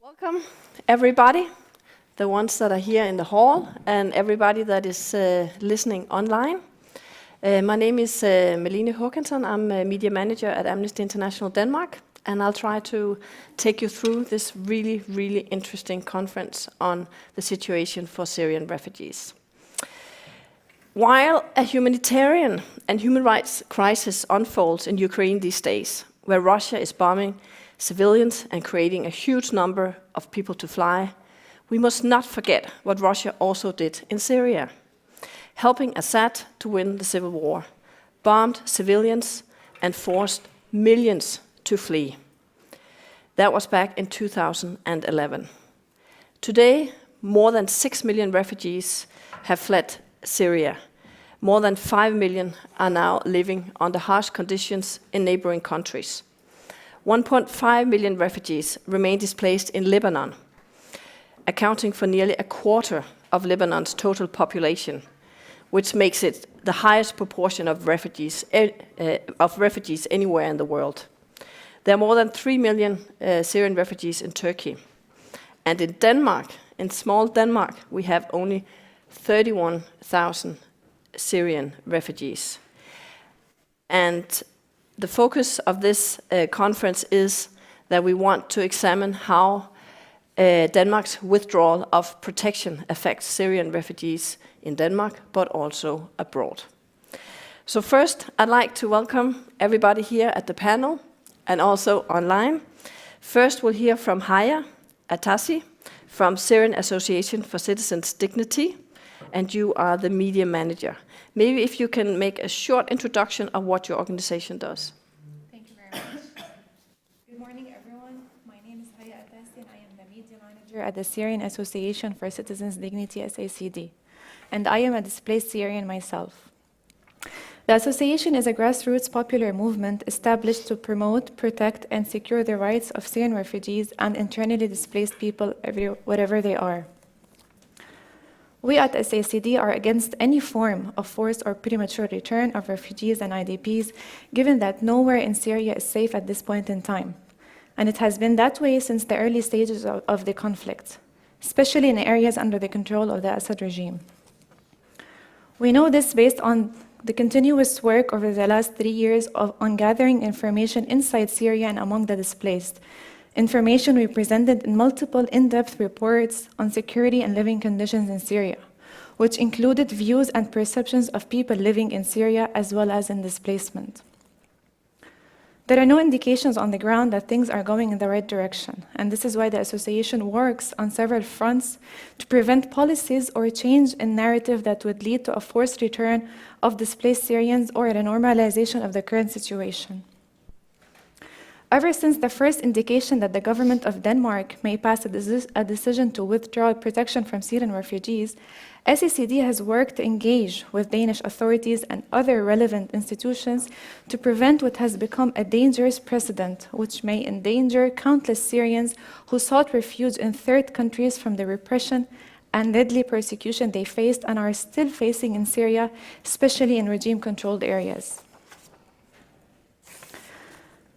Welcome, everybody, the ones that are here in the hall and everybody that is listening online. My name is Malene Håkansson. I'm a media manager at Amnesty International Denmark, and I'll try to take you through this really, really interesting conference on the situation for Syrian refugees. While a humanitarian and human rights crisis unfolds in Ukraine these days, where Russia is bombing civilians and creating a huge number of people to fly, we must not forget what Russia also did in Syria, helping Assad to win the civil war, bombed civilians and forced millions to flee. That was back in 2011. Today, more than 6 million refugees have fled Syria. More than 5 million are now living under harsh conditions in neighboring countries. 1.5 million refugees remain displaced in Lebanon, accounting for nearly a quarter of Lebanon's total population, which makes it the highest proportion of refugees anywhere in the world. There are more than 3 million Syrian refugees in Turkey. And in Denmark, in small Denmark, we have only 31,000 Syrian refugees. And the focus of this conference is that we want to examine how Denmark's withdrawal of protection affects Syrian refugees in Denmark, but also abroad. So first, I'd like to welcome everybody here at the panel and also online. First, we'll hear from Haya Atassi from Syrian Association for Citizens' Dignity, and you are the media manager. Maybe if you can make a short introduction of what your organization does. Thank you very much. Good morning, everyone. My name is Haya Atassi, and I am the media manager at the Syrian Association for Citizens' Dignity, SACD. And I am a displaced Syrian myself. The association is a grassroots popular movement established to promote, protect, and secure the rights of Syrian refugees and internally displaced people wherever they are. We at SACD are against any form of forced or premature return of refugees and IDPs, given that nowhere in Syria is safe at this point in time. And it has been that way since the early stages of the conflict, especially in areas under the control of the Assad regime. We know this based on the continuous work over the last 3 years on gathering information inside Syria and among the displaced. Information we presented in multiple in-depth reports on security and living conditions in Syria, which included views and perceptions of people living in Syria as well as in displacement. There are no indications on the ground that things are going in the right direction, and this is why the association works on several fronts to prevent policies or change in narrative that would lead to a forced return of displaced Syrians or a normalization of the current situation. Ever since the first indication that the government of Denmark may pass a decision to withdraw protection from Syrian refugees, SACD has worked to engage with Danish authorities and other relevant institutions to prevent what has become a dangerous precedent, which may endanger countless Syrians who sought refuge in third countries from the repression and deadly persecution they faced and are still facing in Syria, especially in regime-controlled areas.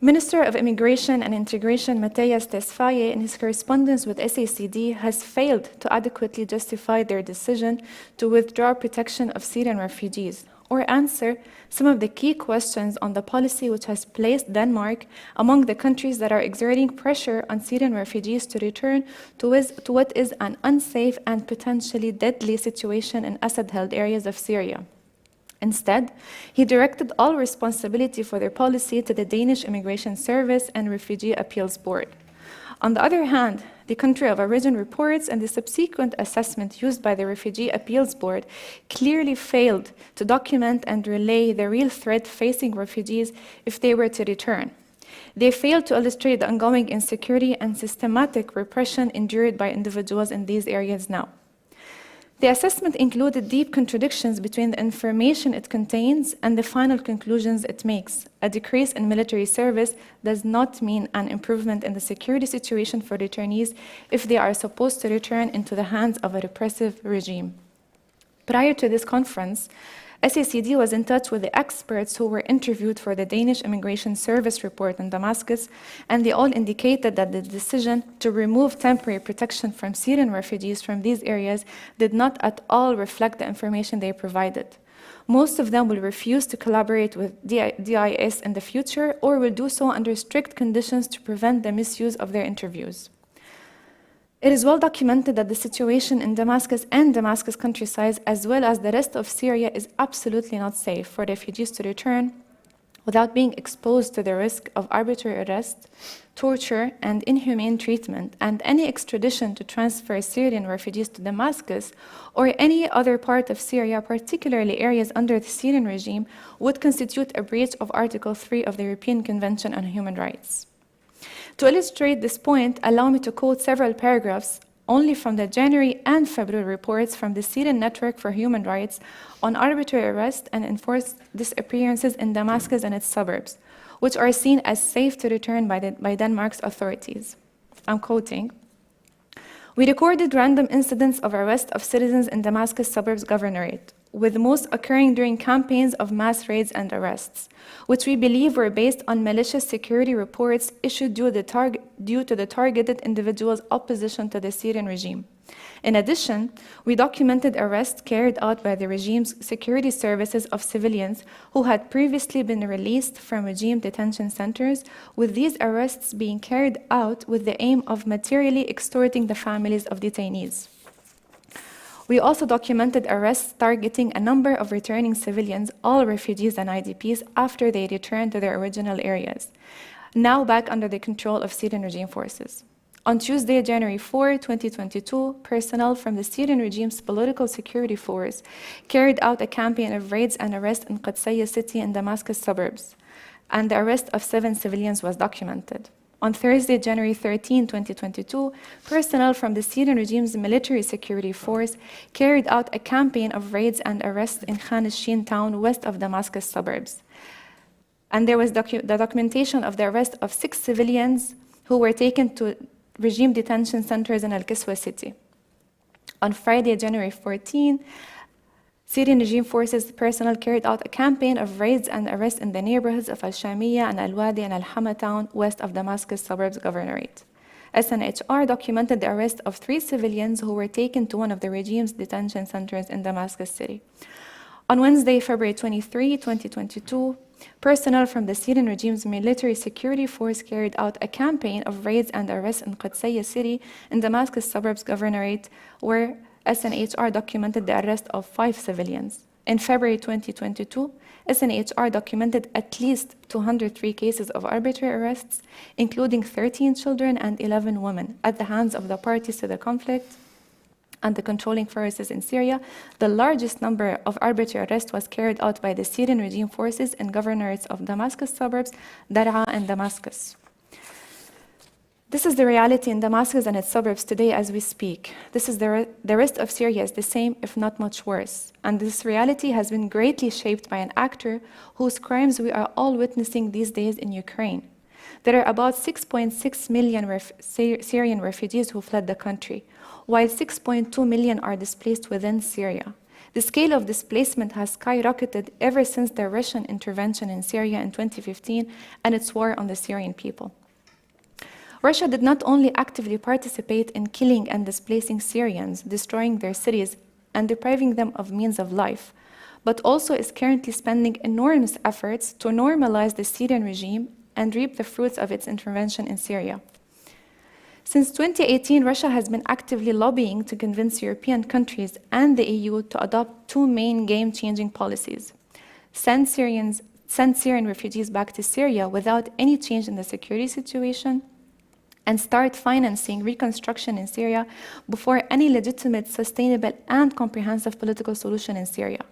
Minister of Immigration and Integration Matthias Tesfaye, in his correspondence with SACD, has failed to adequately justify their decision to withdraw protection of Syrian refugees or answer some of the key questions on the policy which has placed Denmark among the countries that are exerting pressure on Syrian refugees to return to what is an unsafe and potentially deadly situation in Assad-held areas of Syria. Instead, he directed all responsibility for their policy to the Danish Immigration Service and Refugee Appeals Board. On the other hand, the country of origin reports and the subsequent assessment used by the Refugee Appeals Board clearly failed to document and relay the real threat facing refugees if they were to return. They failed to illustrate the ongoing insecurity and systematic repression endured by individuals in these areas now. The assessment included deep contradictions between the information it contains and the final conclusions it makes. A decrease in military service does not mean an improvement in the security situation for returnees if they are supposed to return into the hands of a repressive regime. Prior to this conference, SACD was in touch with the experts who were interviewed for the Danish Immigration Service report in Damascus, and they all indicated that the decision to remove temporary protection from Syrian refugees from these areas did not at all reflect the information they provided. Most of them will refuse to collaborate with DIS in the future or will do so under strict conditions to prevent the misuse of their interviews. It is well documented that the situation in Damascus and Damascus countryside, as well as the rest of Syria, is absolutely not safe for refugees to return without being exposed to the risk of arbitrary arrest, torture, and inhumane treatment, and any extradition to transfer Syrian refugees to Damascus or any other part of Syria, particularly areas under the Syrian regime, would constitute a breach of Article 3 of the European Convention on Human Rights. To illustrate this point, allow me to quote several paragraphs only from the January and February reports from the Syrian Network for Human Rights on arbitrary arrest and enforced disappearances in Damascus and its suburbs, which are seen as safe to return by Denmark's authorities. I'm quoting, "We recorded random incidents of arrest of citizens in Damascus suburbs governorate, with most occurring during campaigns of mass raids and arrests, which we believe were based on malicious security reports issued due to the targeted individuals' opposition to the Syrian regime. In addition, we documented arrests carried out by the regime's security services of civilians who had previously been released from regime detention centers, with these arrests being carried out with the aim of materially extorting the families of detainees. We also documented arrests targeting a number of returning civilians, all refugees and IDPs, after they returned to their original areas, now back under the control of Syrian regime forces. On Tuesday, January 4, 2022, personnel from the Syrian regime's political security force carried out a campaign of raids and arrests in Qadsiya city and Damascus suburbs, and the arrest of 7 civilians was documented. On Thursday, January 13, 2022, personnel from the Syrian regime's military security force carried out a campaign of raids and arrests in Khan al-Shin town west of Damascus suburbs. And there was the documentation of the arrest of 6 civilians who were taken to regime detention centers in Al-Kiswa city. On Friday, January 14, Syrian regime forces personnel carried out a campaign of raids and arrests in the neighborhoods of Al-Shamiyya and Al-Wadi and Al-Hama town west of Damascus suburbs governorate. SNHR documented the arrest of 3 civilians who were taken to one of the regime's detention centers in Damascus city. On Wednesday, February 23, 2022, personnel from the Syrian regime's military security force carried out a campaign of raids and arrests in Qadsiya city in Damascus suburbs governorate, where SNHR documented the arrest of 5 civilians. In February 2022, SNHR documented at least 203 cases of arbitrary arrests, including 13 children and 11 women, at the hands of the parties to the conflict and the controlling forces in Syria. The largest number of arbitrary arrests was carried out by the Syrian regime forces in governorates of Damascus suburbs, Daraa, and Damascus. This is the reality in Damascus and its suburbs today as we speak. The rest of Syria is the same, if not much worse. And this reality has been greatly shaped by an actor whose crimes we are all witnessing these days in Ukraine. There are about 6.6 million Syrian refugees who fled the country, while 6.2 million are displaced within Syria. The scale of displacement has skyrocketed ever since the Russian intervention in Syria in 2015 and its war on the Syrian people. Russia did not only actively participate in killing and displacing Syrians, destroying their cities and depriving them of means of life, but also is currently spending enormous efforts to normalize the Syrian regime and reap the fruits of its intervention in Syria. Since 2018, Russia has been actively lobbying to convince European countries and the EU to adopt 2 main game-changing policies: send Syrian refugees back to Syria without any change in the security situation, and start financing reconstruction in Syria before any legitimate, sustainable, and comprehensive political solution in Syria.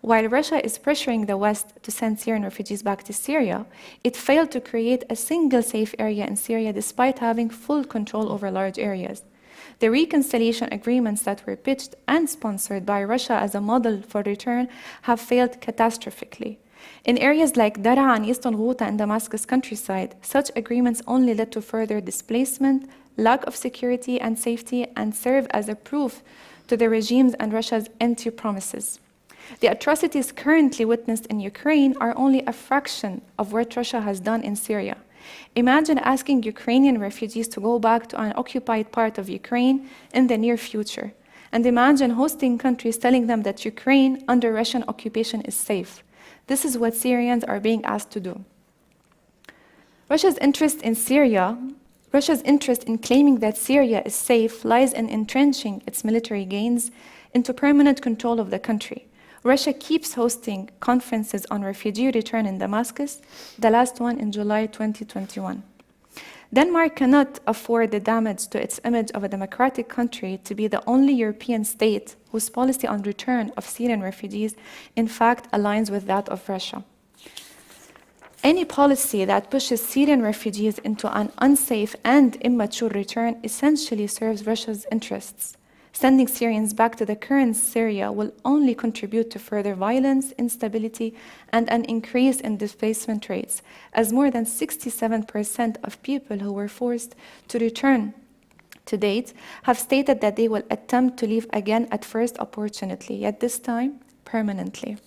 While Russia is pressuring the West to send Syrian refugees back to Syria, it failed to create a single safe area in Syria despite having full control over large areas. The reconciliation agreements that were pitched and sponsored by Russia as a model for return have failed catastrophically. In areas like Daraa and Eastern Ghouta and Damascus countryside, such agreements only led to further displacement, lack of security and safety, and serve as a proof to the regime's and Russia's empty promises. The atrocities currently witnessed in Ukraine are only a fraction of what Russia has done in Syria. Imagine asking Ukrainian refugees to go back to an occupied part of Ukraine in the near future. And imagine hosting countries telling them that Ukraine under Russian occupation is safe. This is what Syrians are being asked to do. Russia's interest in claiming that Syria is safe lies in entrenching its military gains into permanent control of the country. Russia keeps hosting conferences on refugee return in Damascus, the last one in July 2021. Denmark cannot afford the damage to its image of a democratic country to be the only European state whose policy on return of Syrian refugees in fact aligns with that of Russia. Any policy that pushes Syrian refugees into an unsafe and immature return essentially serves Russia's interests. Sending Syrians back to the current Syria will only contribute to further violence, instability, and an increase in displacement rates, as more than 67% of people who were forced to return to date have stated that they will attempt to leave again at first opportunity, yet this time permanently.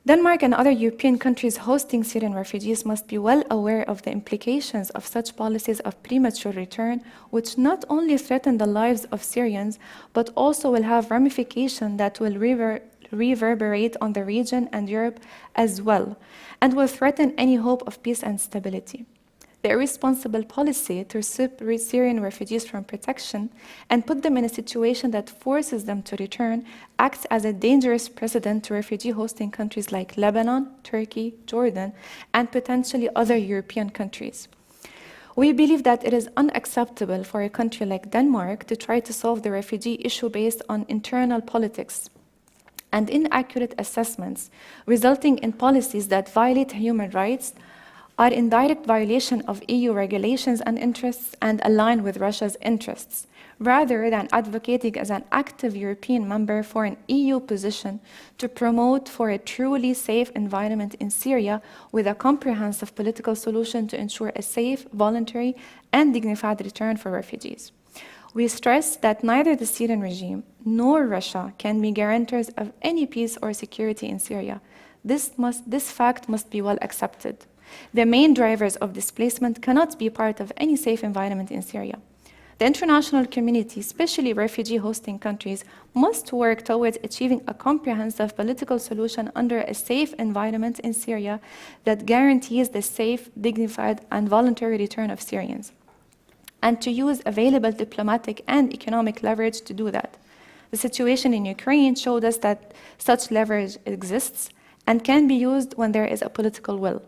Denmark and other European countries hosting Syrian refugees must be well aware of the implications of such policies of premature return, which not only threaten the lives of Syrians, but also will have ramifications that will reverberate on the region and Europe as well, and will threaten any hope of peace and stability. The irresponsible policy to strip Syrian refugees from protection and put them in a situation that forces them to return acts as a dangerous precedent to refugee hosting countries like Lebanon, Turkey, Jordan, and potentially other European countries. We believe that it is unacceptable for a country like Denmark to try to solve the refugee issue based on internal politics and inaccurate assessments, resulting in policies that violate human rights, are in direct violation of EU regulations and interests and align with Russia's interests, rather than advocating as an active European member for an EU position to promote for a truly safe environment in Syria with a comprehensive political solution to ensure a safe, voluntary, and dignified return for refugees. We stress that neither the Syrian regime nor Russia can be guarantors of any peace or security in Syria. This fact must be well accepted. The main drivers of displacement cannot be part of any safe environment in Syria. The international community, especially refugee hosting countries, must work towards achieving a comprehensive political solution under a safe environment in Syria that guarantees the safe, dignified, and voluntary return of Syrians, and to use available diplomatic and economic leverage to do that. The situation in Ukraine showed us that such leverage exists and can be used when there is a political will.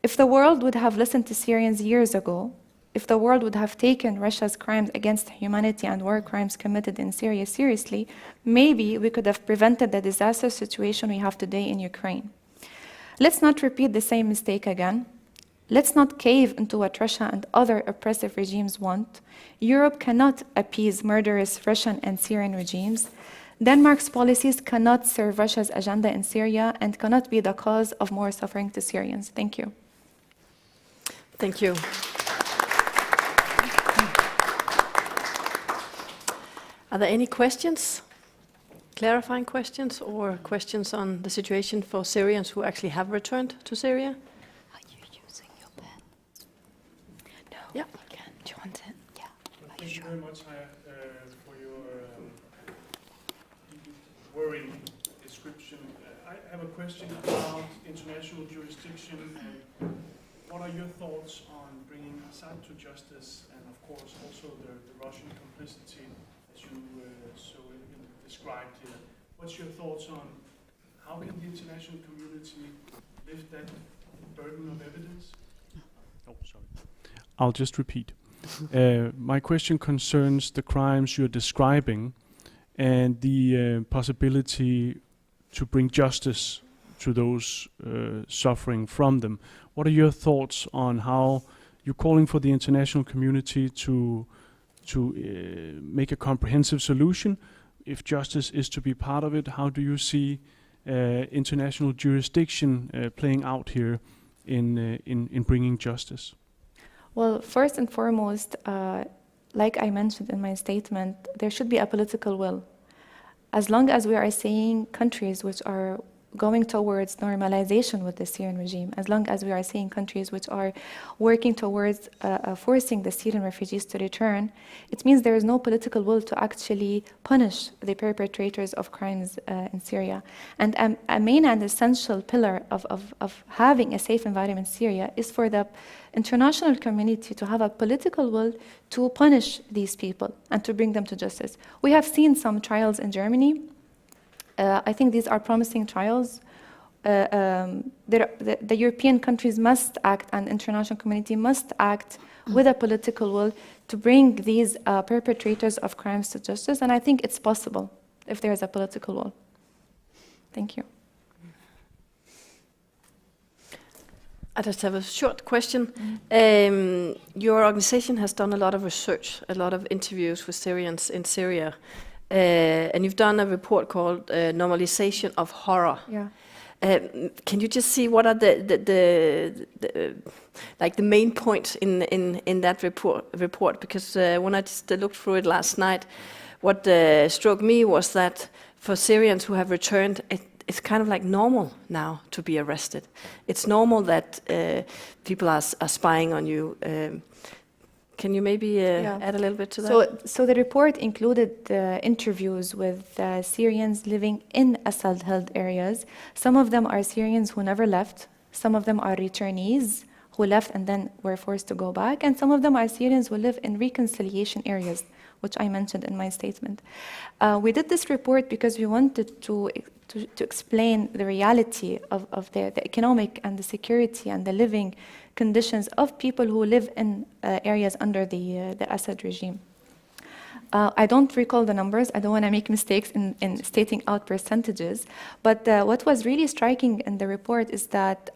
If the world would have listened to Syrians years ago, if the world would have taken Russia's crimes against humanity and war crimes committed in Syria seriously, maybe we could have prevented the disastrous situation we have today in Ukraine. Let's not repeat the same mistake again. Let's not cave into what Russia and other oppressive regimes want. Europe cannot appease murderous Russian and Syrian regimes. Denmark's policies cannot serve Russia's agenda in Syria and cannot be the cause of more suffering to Syrians. Thank you. Thank you. Are there any questions? Clarifying questions or questions on the situation for Syrians who actually have returned to Syria? Are you using your pen? No, Yeah. I can. Do you want it? Yeah. Thank you very much, Haya, for your worrying description. I have a question about international jurisdiction and what are your thoughts on bringing Assad to justice and, of course, also the Russian complicity, as you so elegantly described here? What's your thoughts on how can the international community lift that burden of evidence? Oh, sorry. I'll just repeat. My question concerns the crimes you're describing and the possibility to bring justice to those suffering from them. What are your thoughts on how you're calling for the international community to make a comprehensive solution? If justice is to be part of it, how do you see international jurisdiction playing out here in bringing justice? Well, first and foremost, like I mentioned in my statement, there should be a political will. As long as we are seeing countries which are going towards normalization with the Syrian regime, as long as we are seeing countries which are working towards forcing the Syrian refugees to return, it means there is no political will to actually punish the perpetrators of crimes in Syria. And a main and essential pillar of having a safe environment in Syria is for the international community to have a political will to punish these people and to bring them to justice. We have seen some trials in Germany. I think these are promising trials. The European countries must act, and the international community must act with a political will to bring these perpetrators of crimes to justice. And I think it's possible if there is a political will. Thank you. I just have a short question. Your organization has done a lot of research, a lot of interviews with Syrians in Syria. And you've done a report called Normalization of Horror. Yeah. Can you just see what are the main points in that report? Because when I just looked through it last night, what struck me was that for Syrians who have returned, it's kind of like normal now to be arrested. It's normal that people are spying on you. Can you maybe add a little bit to that? So the report included interviews with Syrians living in Assad-held areas. Some of them are Syrians who never left. Some of them are returnees who left and then were forced to go back. And some of them are Syrians who live in reconciliation areas, which I mentioned in my statement. We did this report because we wanted to explain the reality of the economic and the security and the living conditions of people who live in areas under the Assad regime. I don't recall the numbers. I don't want to make mistakes in stating out percentages. But what was really striking in the report is that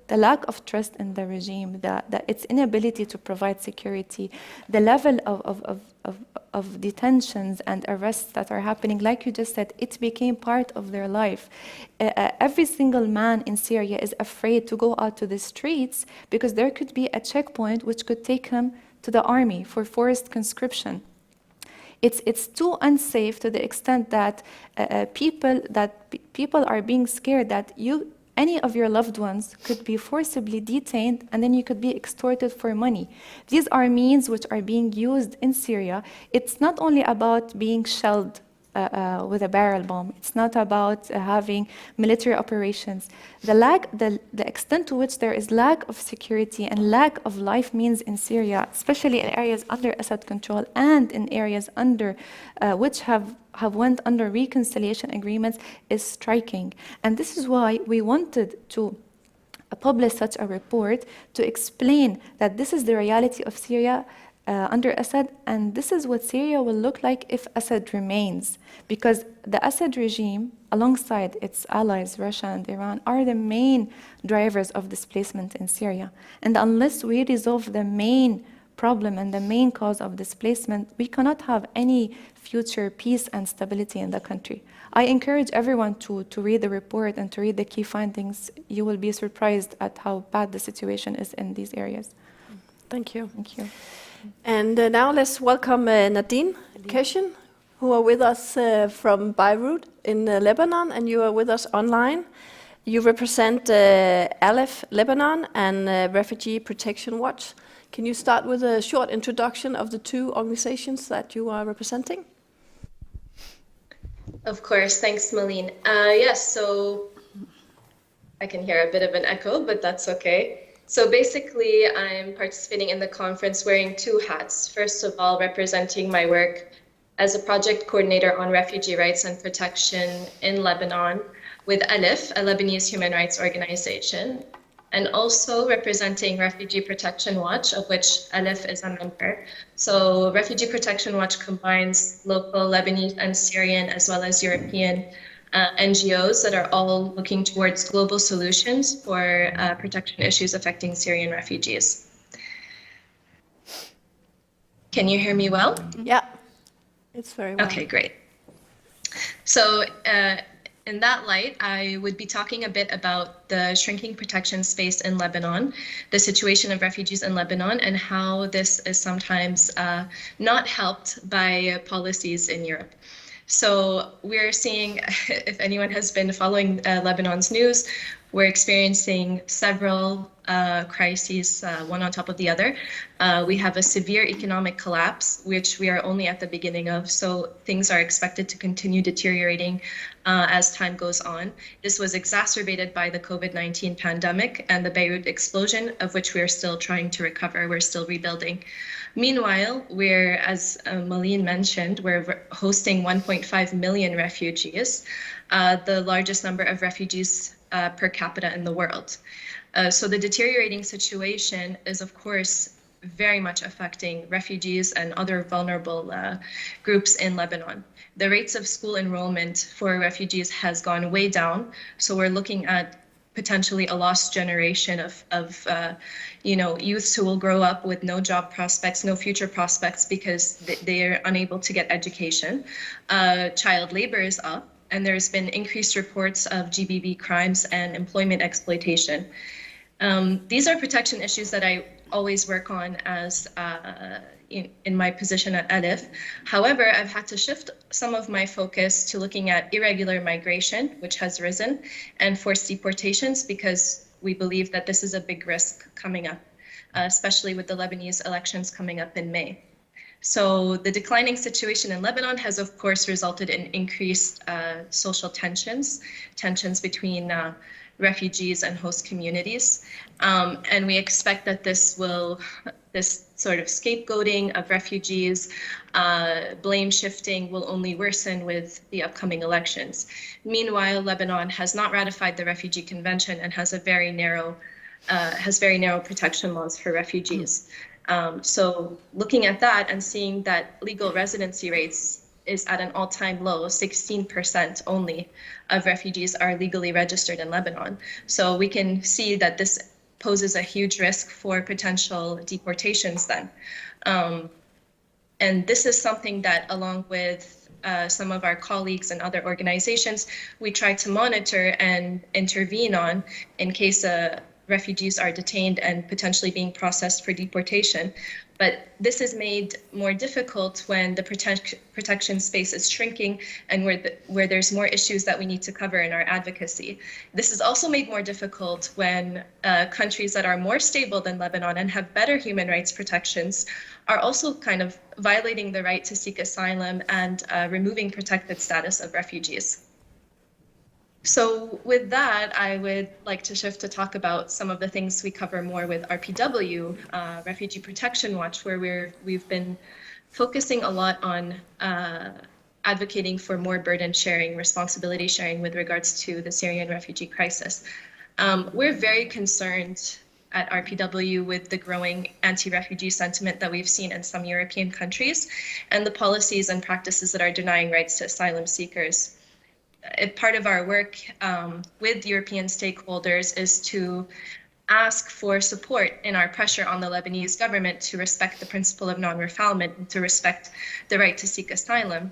the lack of trust in the regime, its inability to provide security, the level of detentions and arrests that are happening, like you just said, it became part of their life. Every single man in Syria is afraid to go out to the streets because there could be a checkpoint which could take him to the army for forced conscription. It's too unsafe to the extent that people are being scared that any of your loved ones could be forcibly detained and then you could be extorted for money. These are means which are being used in Syria. It's not only about being shelled with a barrel bomb. It's not about having military operations. The extent to which there is lack of security and lack of life means in Syria, especially in areas under Assad control and in areas under which have went under reconciliation agreements, is striking. And this is why we wanted to publish such a report to explain that this is the reality of Syria under Assad, and this is what Syria will look like if Assad remains. Because the Assad regime, alongside its allies, Russia and Iran, are the main drivers of displacement in Syria. And unless we resolve the main problem and the main cause of displacement, we cannot have any future peace and stability in the country. I encourage everyone to read the report and to read the key findings. You will be surprised at how bad the situation is in these areas. Thank you. Thank you. And now let's welcome Nadine Keshin, who are with us from Beirut in Lebanon, and you are with us online. You represent Aleph Lebanon and Refugee Protection Watch. Can you start with a short introduction of the two organizations that you are representing? Of course, thanks, Malene. Yes, so I can hear a bit of an echo, but that's okay. So basically, I'm participating in the conference wearing two hats. First of all, representing my work as a project coordinator on refugee rights and protection in Lebanon with Aleph, a Lebanese human rights organization, and also representing Refugee Protection Watch, of which Aleph is a member. So Refugee Protection Watch combines local Lebanese and Syrian as well as European NGOs that are all looking towards global solutions for protection issues affecting Syrian refugees. Can you hear me well? Yeah, it's very well. Okay, great. So in that light, I would be talking a bit about the shrinking protection space in Lebanon, the situation of refugees in Lebanon, and how this is sometimes not helped by policies in Europe. So we're seeing, if anyone has been following Lebanon's news, we're experiencing several crises, one on top of the other. We have a severe economic collapse, which we are only at the beginning of. So things are expected to continue deteriorating as time goes on. This was exacerbated by the COVID-19 pandemic and the Beirut explosion, of which we are still trying to recover. We're still rebuilding. Meanwhile, we're, as Malin mentioned, we're hosting 1.5 million refugees, the largest number of refugees per capita in the world. So the deteriorating situation is, of course, very much affecting refugees and other vulnerable groups in Lebanon. The rates of school enrollment for refugees has gone way down. So we're looking at potentially a lost generation of youths who will grow up with no job prospects, no future prospects because they are unable to get education. Child labor is up, and there's been increased reports of GBV crimes and employment exploitation. These are protection issues that I always work on as in my position at EDIF. However, I've had to shift some of my focus to looking at irregular migration, which has risen, and forced deportations, because we believe that this is a big risk coming up, especially with the Lebanese elections coming up in May. So the declining situation in Lebanon has, of course, resulted in increased social tensions between refugees and host communities. And we expect that this sort of scapegoating of refugees, blame shifting will only worsen with the upcoming elections. Meanwhile, Lebanon has not ratified the Refugee Convention and has very narrow protection laws for refugees. So looking at that and seeing that legal residency rates is at an all-time low, 16% only of refugees are legally registered in Lebanon. So we can see that this poses a huge risk for potential deportations then. And this is something that, along with some of our colleagues and other organizations, we try to monitor and intervene on in case refugees are detained and potentially being processed for deportation. But this is made more difficult when the protection space is shrinking and where there's more issues that we need to cover in our advocacy. This is also made more difficult when countries that are more stable than Lebanon and have better human rights protections are also kind of violating the right to seek asylum and removing protected status of refugees. So with that, I would like to shift to talk about some of the things we cover more with RPW, Refugee Protection Watch, where we've been focusing a lot on advocating for more burden sharing, responsibility sharing with regards to the Syrian refugee crisis. We're very concerned at RPW with the growing anti-refugee sentiment that we've seen in some European countries and the policies and practices that are denying rights to asylum seekers. Part of our work with European stakeholders is to ask for support in our pressure on the Lebanese government to respect the principle of non-refoulement and to respect the right to seek asylum.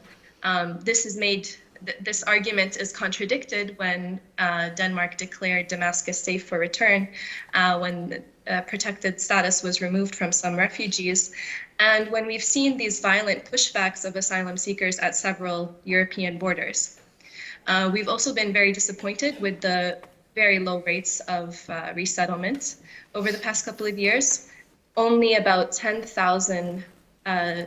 This argument is contradicted when Denmark declared Damascus safe for return, when protected status was removed from some refugees, and when we've seen these violent pushbacks of asylum seekers at several European borders. We've also been very disappointed with the very low rates of resettlement. Over the past couple of years, only about 10,000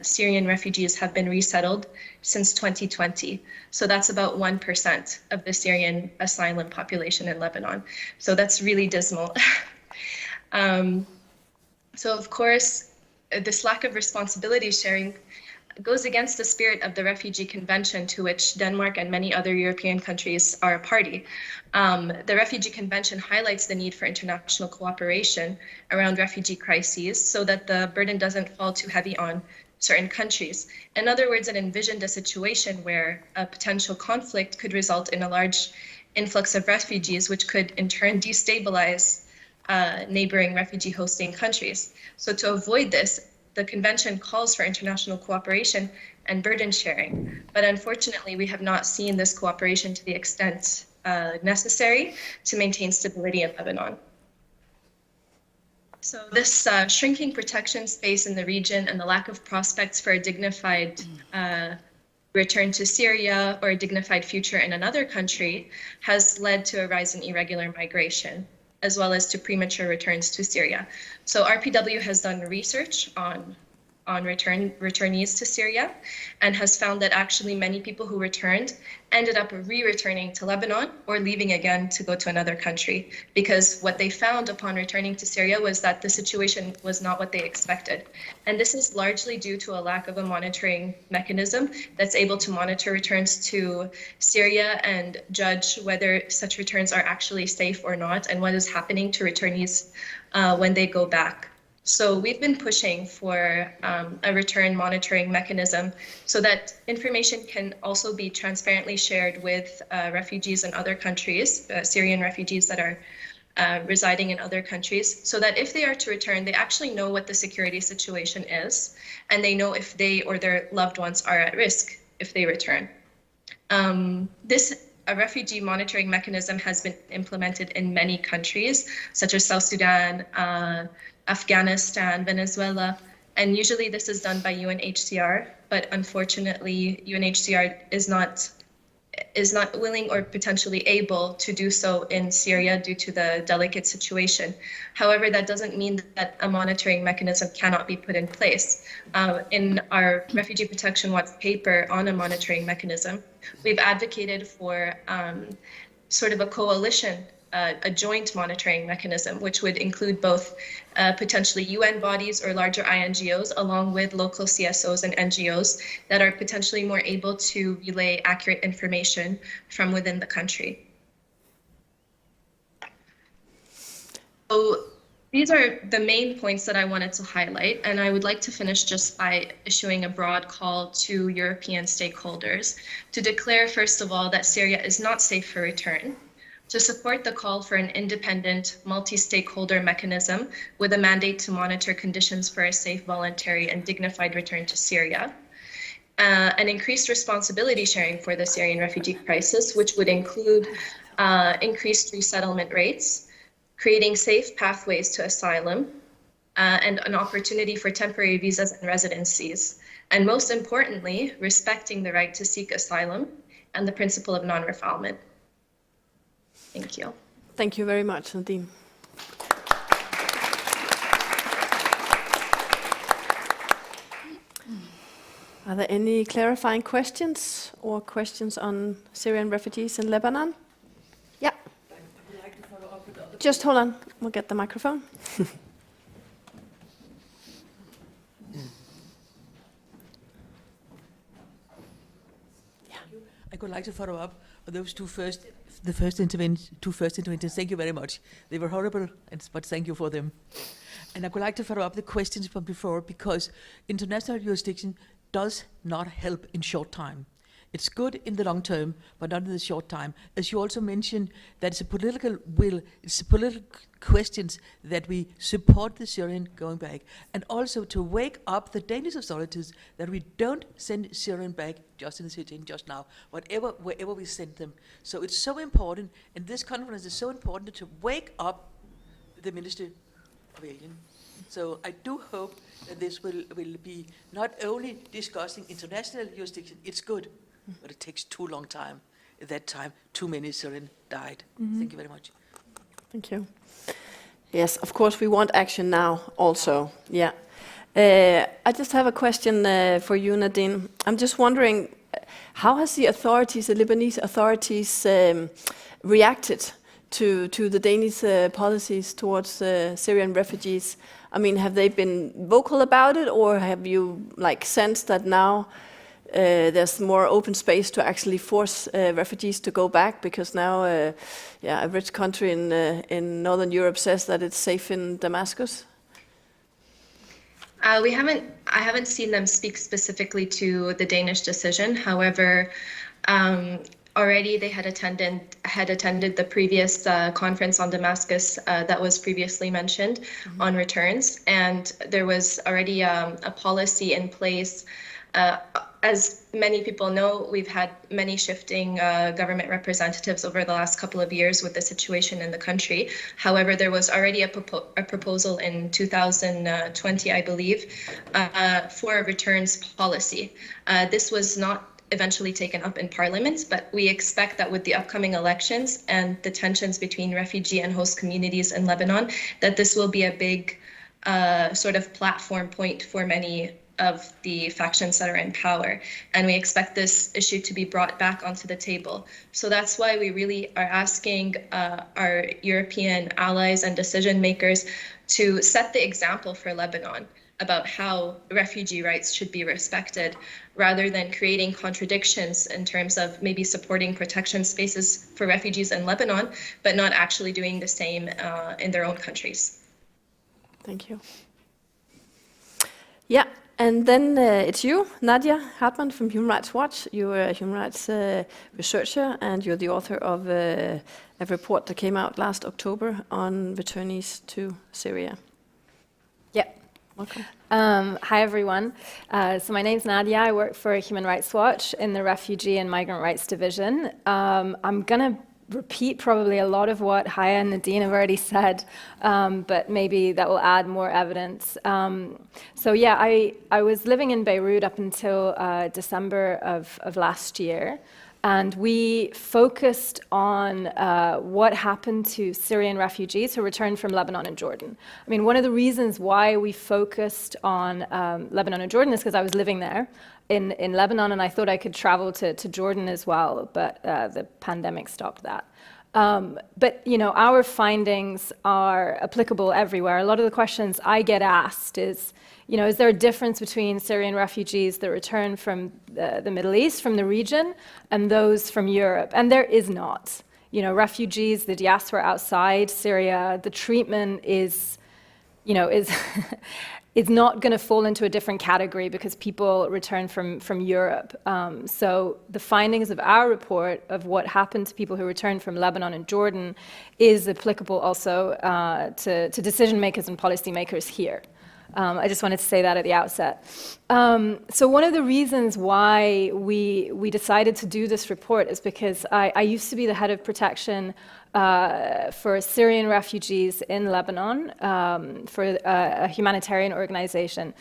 Syrian refugees have been resettled since 2020. So that's about 1% of the Syrian asylum population in Lebanon. So that's really dismal. So of course, this lack of responsibility sharing goes against the spirit of the Refugee Convention, to which Denmark and many other European countries are a party. The Refugee Convention highlights the need for international cooperation around refugee crises so that the burden doesn't fall too heavy on certain countries. In other words, it envisioned a situation where a potential conflict could result in a large influx of refugees, which could in turn destabilize neighboring refugee hosting countries. So to avoid this, the convention calls for international cooperation and burden sharing, but unfortunately, we have not seen this cooperation to the extent necessary to maintain stability in Lebanon. So this shrinking protection space in the region and the lack of prospects for a dignified return to Syria or a dignified future in another country has led to a rise in irregular migration, as well as to premature returns to Syria. So RPW has done research on returnees to Syria and has found that actually many people who returned ended up re-returning to Lebanon or leaving again to go to another country, because what they found upon returning to Syria was that the situation was not what they expected. And this is largely due to a lack of a monitoring mechanism that's able to monitor returns to Syria and judge whether such returns are actually safe or not, and what is happening to returnees when they go back. So we've been pushing for a return monitoring mechanism so that information can also be transparently shared with refugees in other countries, Syrian refugees that are residing in other countries, so that if they are to return, they actually know what the security situation is, and they know if they or their loved ones are at risk if they return. A refugee monitoring mechanism has been implemented in many countries, such as South Sudan, Afghanistan, Venezuela, and usually this is done by UNHCR, but unfortunately UNHCR is not willing or potentially able to do so in Syria due to the delicate situation. However, that doesn't mean that a monitoring mechanism cannot be put in place. In our Refugee Protection Watch paper on a monitoring mechanism, we've advocated for sort of a coalition, a joint monitoring mechanism, which would include both potentially UN bodies or larger INGOs, along with local CSOs and NGOs that are potentially more able to relay accurate information from within the country. So these are the main points that I wanted to highlight, and I would like to finish just by issuing a broad call to European stakeholders to declare, first of all, that Syria is not safe for return, to support the call for an independent, multi-stakeholder mechanism with a mandate to monitor conditions for a safe, voluntary, and dignified return to Syria, an increased responsibility sharing for the Syrian refugee crisis, which would include increased resettlement rates, creating safe pathways to asylum, and an opportunity for temporary visas and residencies, and most importantly, respecting the right to seek asylum and the principle of non-refoulement. Thank you. Thank you very much, Nadine. Are there any clarifying questions or questions on Syrian refugees in Lebanon? Yeah. Just hold on, we'll get the microphone. I would like to follow up on those two first interventions. Thank you very much. They were horrible, but thank you for them. And I would like to follow up the questions from before, because international jurisdiction does not help in short time. It's good in the long term, but not in the short time. As you also mentioned, that it's a political will, it's a political questions that we support the Syrian going back, and also to wake up the Danish authorities that we don't send Syrian back just in the situation just now, wherever we send them. So it's so important, and this conference is so important to wake up the Ministry of Alien. So I do hope that this will be not only discussing international jurisdiction, it's good, but it takes too long time. At that time, too many Syrians died. Mm-hmm. Thank you very much. Thank you. Yes, of course, we want action now also. Yeah. I just have a question for you, Nadine. I'm just wondering, how has the Lebanese authorities, reacted to the Danish policies towards Syrian refugees? I mean, have they been vocal about it, or have you sensed that now there's more open space to actually force refugees to go back, because now a rich country in Northern Europe says that it's safe in Damascus? I haven't seen them speak specifically to the Danish decision. However, already they had attended the previous conference on Damascus that was previously mentioned, mm-hmm. on returns, and there was already a policy in place. As many people know, we've had many shifting government representatives over the last couple of years with the situation in the country. However, there was already a proposal in 2020, I believe, for a returns policy. This was not eventually taken up in parliament, but we expect that with the upcoming elections and the tensions between refugee and host communities in Lebanon, that this will be a big sort of platform point for many of the factions that are in power. And we expect this issue to be brought back onto the table. So that's why we really are asking our European allies and decision makers to set the example for Lebanon about how refugee rights should be respected, rather than creating contradictions in terms of maybe supporting protection spaces for refugees in Lebanon, but not actually doing the same in their own countries. Thank you. Yeah, and then it's you, Nadia Hartmann from Human Rights Watch. You're a human rights researcher, and you're the author of a report that came out last October on returnees to Syria. Yep. Welcome. Hi, everyone. So my name's Nadia. I work for Human Rights Watch in the Refugee and Migrant Rights Division. I'm going to repeat probably a lot of what Haya and Nadine have already said, but maybe that will add more evidence. So yeah, I was living in Beirut up until December of last year. And we focused on what happened to Syrian refugees who returned from Lebanon and Jordan. I mean, one of the reasons why we focused on Lebanon and Jordan is because I was living there in Lebanon, and I thought I could travel to Jordan as well, but the pandemic stopped that. But, you know, our findings are applicable everywhere. A lot of the questions I get asked is, you know, is there a difference between Syrian refugees that return from the Middle East, from the region, and those from Europe? And there is not. You know, refugees, the diaspora outside Syria, the treatment is, you know, is not going to fall into a different category because people return from Europe. So the findings of our report of what happened to people who returned from Lebanon and Jordan is applicable also to decision makers and policy makers here. I just wanted to say that at the outset. So one of the reasons why we decided to do this report is because I used to be the head of protection for Syrian refugees in Lebanon for a humanitarian organization.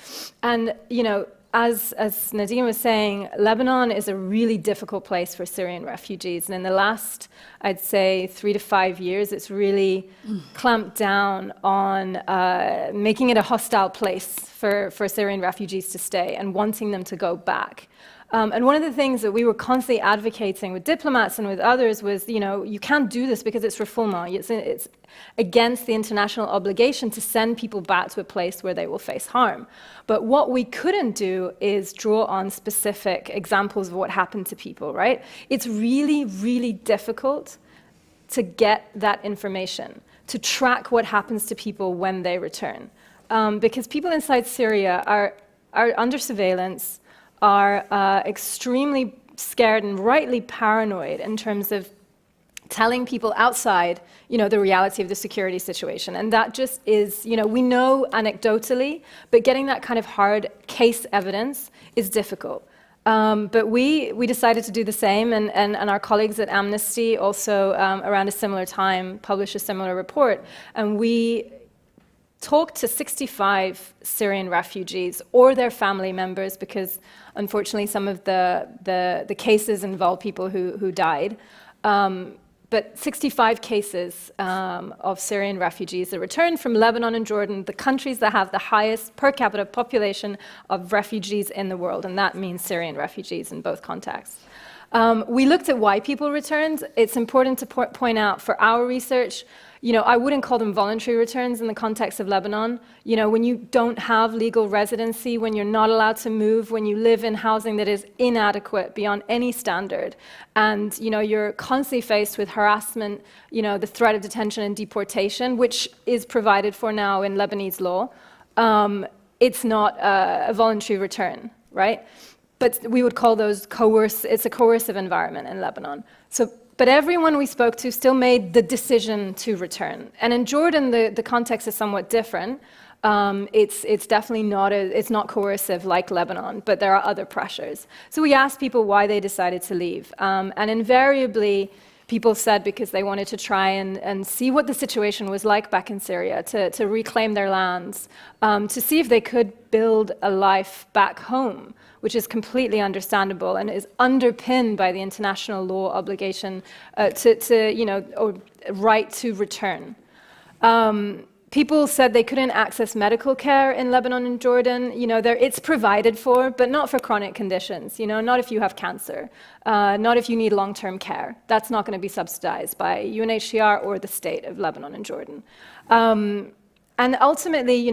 And, you know, as Nadine was saying, Lebanon is a really difficult place for Syrian refugees. And in the last, I'd say, 3 to 5 years, it's really clamped down on making it a hostile place for Syrian refugees to stay and wanting them to go back. And one of the things that we were constantly advocating with diplomats and with others was, you know, you can't do this because it's refoulement. It's against the international obligation to send people back to a place where they will face harm. But what we couldn't do is draw on specific examples of what happened to people, right? It's really, really difficult to get that information, to track what happens to people when they return. Because people inside Syria are under surveillance, are extremely scared and rightly paranoid in terms of telling people outside, you know, the reality of the security situation. And that just is, you know, we know anecdotally, but getting that kind of hard case evidence is difficult. But we decided to do the same, and our colleagues at Amnesty also, around a similar time, published a similar report. And we talked to 65 Syrian refugees or their family members, because unfortunately some of the cases involve people who died. But 65 cases of Syrian refugees that returned from Lebanon and Jordan, the countries that have the highest per capita population of refugees in the world, and that means Syrian refugees in both contexts. We looked at why people returned. It's important to point out for our research, you know, I wouldn't call them voluntary returns in the context of Lebanon. You know, when you don't have legal residency, when you're not allowed to move, when you live in housing that is inadequate beyond any standard, and, you know, you're constantly faced with harassment, you know, the threat of detention and deportation, which is provided for now in Lebanese law, it's not a voluntary return, right? But we would call those it's a coercive environment in Lebanon. But everyone we spoke to still made the decision to return. And in Jordan, the context is somewhat different. It's definitely not coercive like Lebanon, but there are other pressures. So we asked people why they decided to leave. And invariably, people said because they wanted to try and see what the situation was like back in Syria, to reclaim their lands, to see if they could build a life back home, which is completely understandable and is underpinned by the international law obligation or right to return. People said they couldn't access medical care in Lebanon and Jordan. It's provided for, but not for chronic conditions. Not if you have cancer, not if you need long-term care. That's not going to be subsidized by UNHCR or the state of Lebanon and Jordan. And ultimately,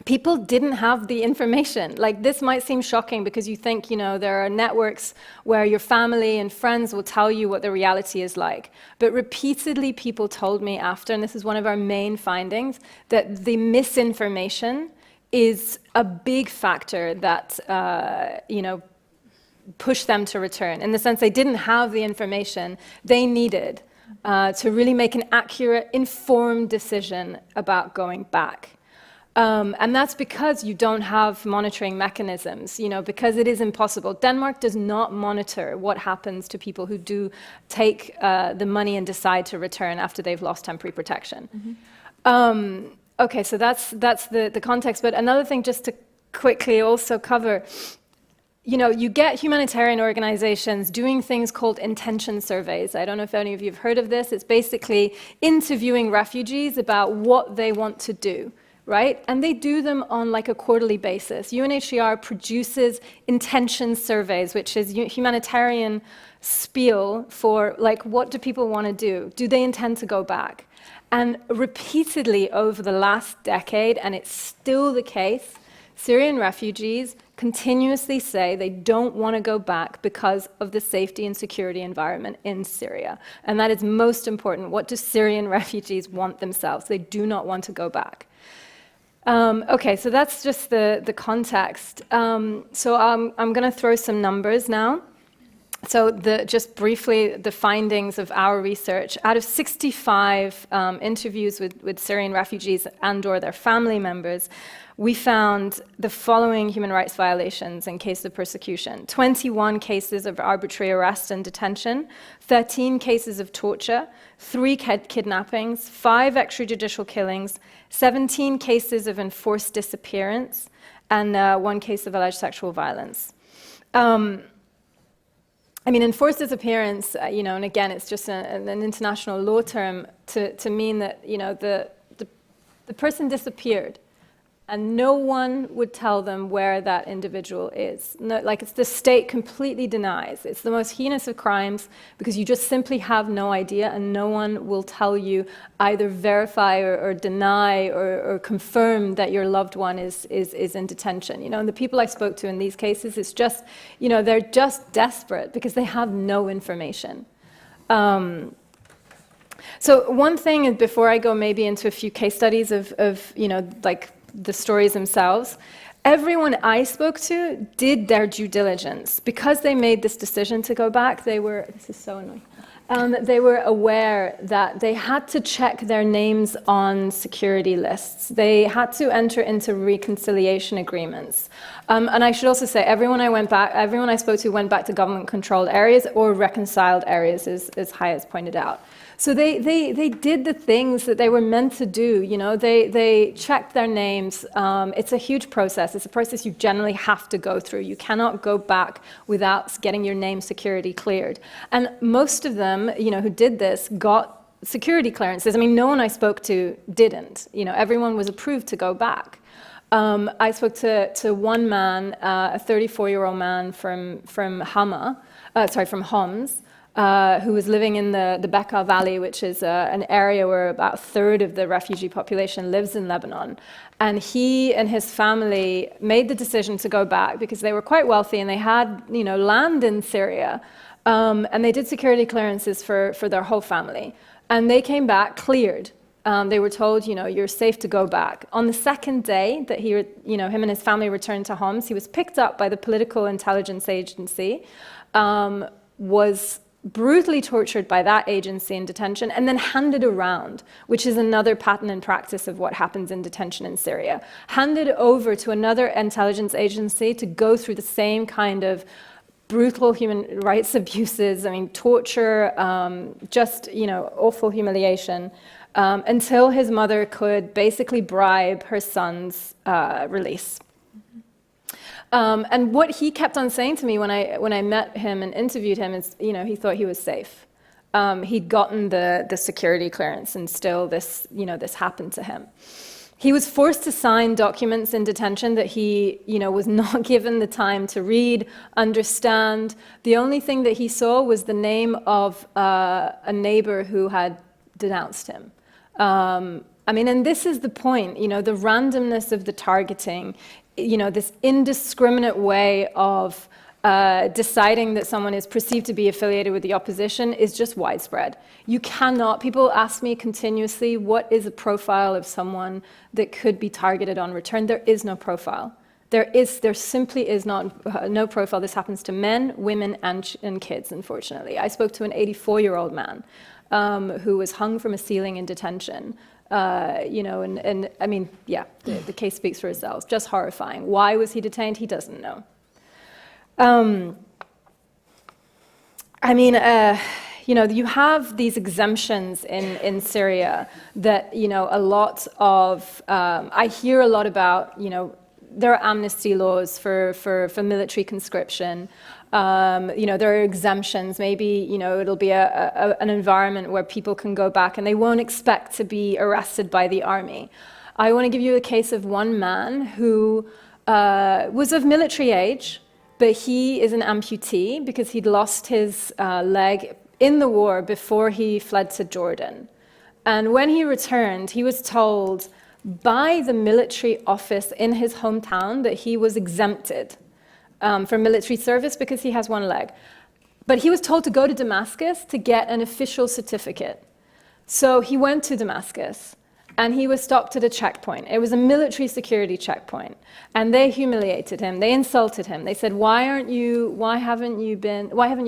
people didn't have the information. Like, this might seem shocking because you think, there are networks where your family and friends will tell you what the reality is like. But repeatedly, people told me after, and this is one of our main findings, that the misinformation is a big factor that, pushed them to return, in the sense they didn't have the information they needed to really make an accurate, informed decision about going back. And that's because you don't have monitoring mechanisms, because it is impossible. Denmark does not monitor what happens to people who do take the money and decide to return after they've lost temporary protection. Okay, so that's the context. But another thing, just to quickly also cover, you get humanitarian organizations doing things called intention surveys. I don't know if any of you have heard of this. It's basically interviewing refugees about what they want to do. Right? And they do them on like a quarterly basis. UNHCR produces intention surveys, which is humanitarian spiel for like, what do people want to do? Do they intend to go back? And repeatedly over the last decade, and it's still the case, Syrian refugees continuously say they don't want to go back because of the safety and security environment in Syria. And that is most important. What do Syrian refugees want themselves? They do not want to go back. Okay, so that's just the context. So I'm going to throw some numbers now. So just briefly, the findings of our research. Out of 65 interviews with Syrian refugees and/or their family members, we found the following human rights violations in case of persecution: 21 cases of arbitrary arrest and detention, 13 cases of torture, 3 kidnappings, 5 extrajudicial killings, 17 cases of enforced disappearance, and 1 case of alleged sexual violence. Enforced disappearance, and again, it's just an international law term to mean that, the person disappeared and no one would tell them where that individual is. No, like, it's the state completely denies. It's the most heinous of crimes because you just simply have no idea, and no one will tell you, either verify or deny or confirm that your loved one is in detention. And the people I spoke to in these cases, it's just, they're just desperate because they have no information. So one thing, before I go maybe into a few case studies of like the stories themselves, everyone I spoke to did their due diligence. Because they made this decision to go back, this is so annoying, they were aware that they had to check their names on security lists. They had to enter into reconciliation agreements. And I should also say, everyone I spoke to went back to government-controlled areas or reconciled areas, as Haya pointed out. So they did the things that they were meant to do. They checked their names. It's a huge process. It's a process you generally have to go through. You cannot go back without getting your name security cleared. And most of them, who did this, got security clearances. No one I spoke to didn't. Everyone was approved to go back. I spoke to one man, a 34-year-old man from Homs. Who was living in the Bekaa Valley, which is an area where about a third of the refugee population lives in Lebanon. And he and his family made the decision to go back because they were quite wealthy and they had, land in Syria. And they did security clearances for their whole family. And they came back cleared. They were told, you're safe to go back. On the second day that him and his family returned to Homs, he was picked up by the political intelligence agency, was brutally tortured by that agency in detention, and then handed around, which is another pattern and practice of what happens in detention in Syria. Handed over to another intelligence agency to go through the same kind of brutal human rights abuses, I mean, torture, just, awful humiliation, until his mother could basically bribe her son's release. And what he kept on saying to me when I met him and interviewed him is, he thought he was safe. He'd gotten the security clearance, and still this happened to him. He was forced to sign documents in detention that he, was not given the time to read, understand. The only thing that he saw was the name of a neighbor who had denounced him. And this is the point, the randomness of the targeting, this indiscriminate way of deciding that someone is perceived to be affiliated with the opposition is just widespread. You cannot, people ask me continuously, what is a profile of someone that could be targeted on return? There is no profile. There simply is not no profile. This happens to men, women, and kids, unfortunately. I spoke to an 84-year-old man who was hung from a ceiling in detention. The case speaks for itself. Just horrifying. Why was he detained? He doesn't know. You have these exemptions in Syria that, a lot of, I hear a lot about, there are amnesty laws for military conscription. There are exemptions. Maybe, it'll be an environment where people can go back and they won't expect to be arrested by the army. I want to give you a case of one man who was of military age, but he is an amputee because he'd lost his leg in the war before he fled to Jordan. And when he returned, he was told by the military office in his hometown that he was exempted from military service because he has one leg. But he was told to go to Damascus to get an official certificate. So he went to Damascus, and he was stopped at a checkpoint. It was a military security checkpoint. And they humiliated him. They insulted him. They said, why haven't you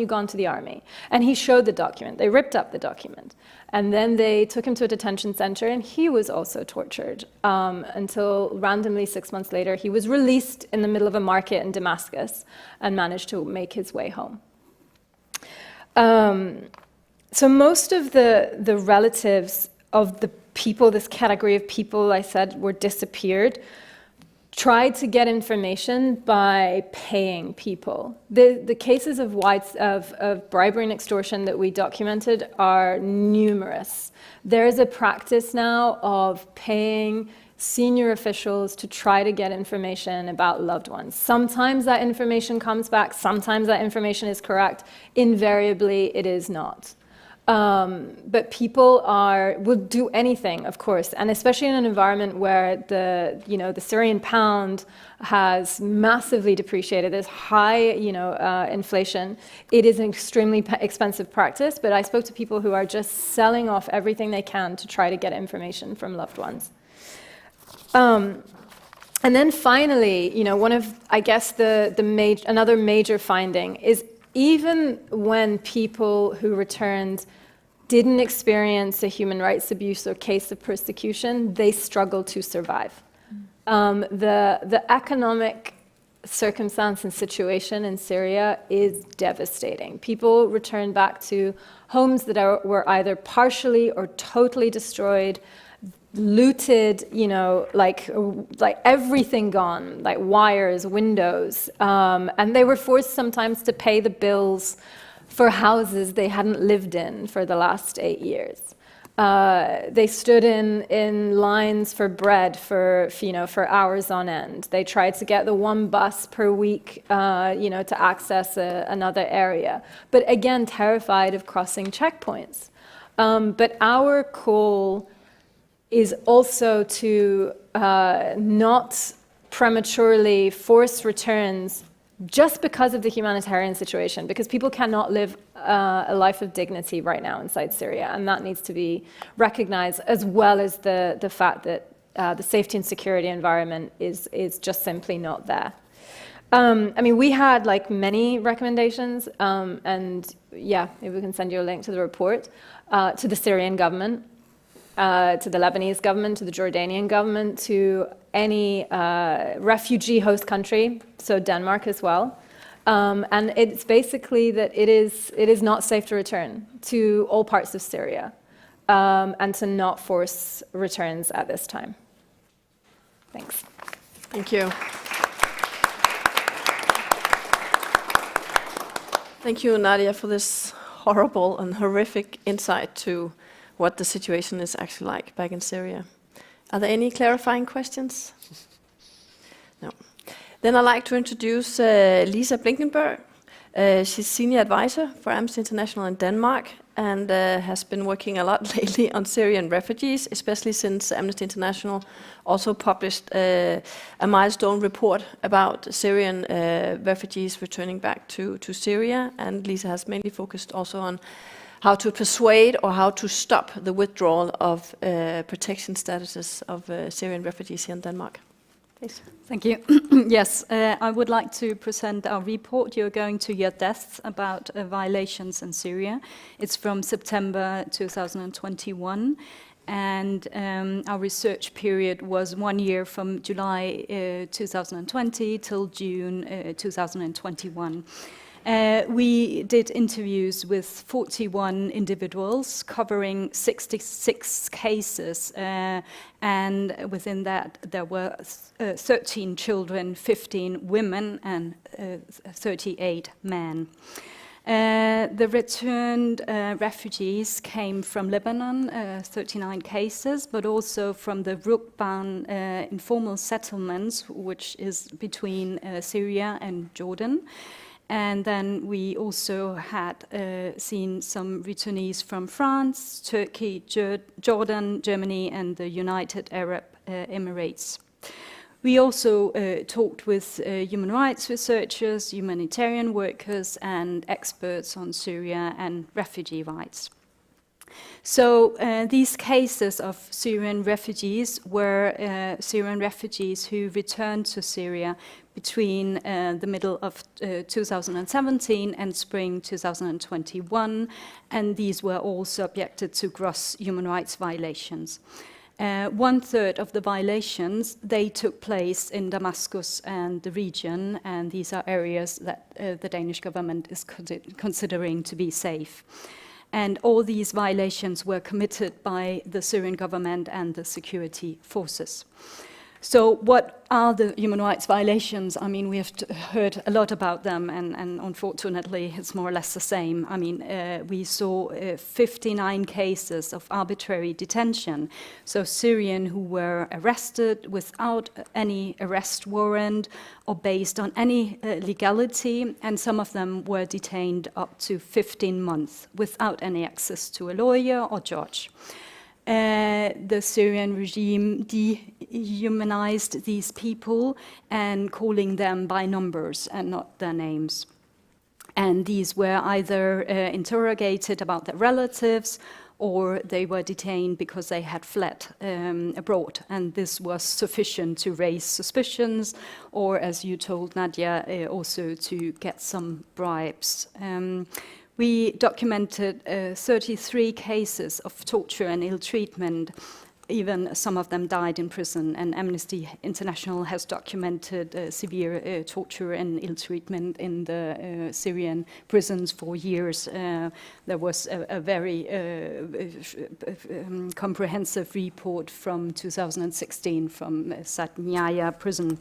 gone to the army? And he showed the document. They ripped up the document. And then they took him to a detention center, and he was also tortured until randomly 6 months later, he was released in the middle of a market in Damascus and managed to make his way home. So most of the relatives of the people, this category of people I said were disappeared, tried to get information by paying people. The cases of bribery and extortion that we documented are numerous. There is a practice now of paying senior officials to try to get information about loved ones. Sometimes that information comes back, sometimes that information is correct. Invariably, it is not. But people will do anything, of course, and especially in an environment where the Syrian pound has massively depreciated. There's high, inflation. It is an extremely expensive practice. But I spoke to people who are just selling off everything they can to try to get information from loved ones. And then finally, one of, I guess, another major finding is even when people who returned didn't experience a human rights abuse or case of persecution, they struggled to survive. The economic circumstance and situation in Syria is devastating. People return back to homes that were either partially or totally destroyed, looted, like everything gone, like wires, windows, and they were forced sometimes to pay the bills for houses they hadn't lived in for the last 8 years. They stood in lines for bread for hours on end. They tried to get the one bus per week, to access another area. But again, terrified of crossing checkpoints. But our call is also to not prematurely force returns just because of the humanitarian situation, because people cannot live a life of dignity right now inside Syria, and that needs to be recognized, as well as the fact that the safety and security environment is just simply not there. We had many recommendations, and yeah, maybe we can send you a link to the report, to the Syrian government, to the Lebanese government, to the Jordanian government, to any refugee host country, so Denmark as well, And it's basically that it is not safe to return to all parts of Syria, and to not force returns at this time. Thanks. Thank you. Thank you, Nadia, for this horrible and horrific insight to what the situation is actually like back in Syria. Are there any clarifying questions? No. Then I'd like to introduce Lisa Blinkenberg. She's Senior Advisor for Amnesty International in Denmark and has been working a lot lately on Syrian refugees, especially since Amnesty International also published a milestone report about Syrian refugees returning back to Syria. And Lisa has mainly focused also on how to persuade or how to stop the withdrawal of protection statuses of Syrian refugees here in Denmark. Please. Thank you. Yes, I would like to present our report, You're Going to Your Death, about violations in Syria. It's from September 2021, and our research period was 1 year from July 2020 till June 2021. We did interviews with 41 individuals covering 66 cases, and within that there were 13 children, 15 women, and 38 men. The returned refugees came from Lebanon, 39 cases, but also from the Rukban informal settlements, which is between Syria and Jordan. And then we also had seen some returnees from France, Turkey, Jordan, Germany, and the United Arab Emirates. We also talked with human rights researchers, humanitarian workers, and experts on Syria and refugee rights. So these cases of Syrian refugees were Syrian refugees who returned to Syria between the middle of 2017 and spring 2021, and these were all subjected to gross human rights violations. 1/3 of the violations, they took place in Damascus and the region, and these are areas that the Danish government is considering to be safe. And all these violations were committed by the Syrian government and the security forces. So what are the human rights violations? I mean, we have heard a lot about them, and unfortunately, it's more or less the same. I mean, we saw 59 cases of arbitrary detention. So Syrian who were arrested without any arrest warrant or based on any legality, and some of them were detained up to 15 months without any access to a lawyer or judge. The Syrian regime dehumanized these people and calling them by numbers and not their names. And these were either interrogated about their relatives, or they were detained because they had fled abroad. And this was sufficient to raise suspicions, or as you told Nadia, also to get some bribes. We documented 33 cases of torture and ill treatment. Even some of them died in prison, and Amnesty International has documented severe torture and ill treatment in the Syrian prisons for years. There was a very comprehensive report from 2016 from Satnaya prison.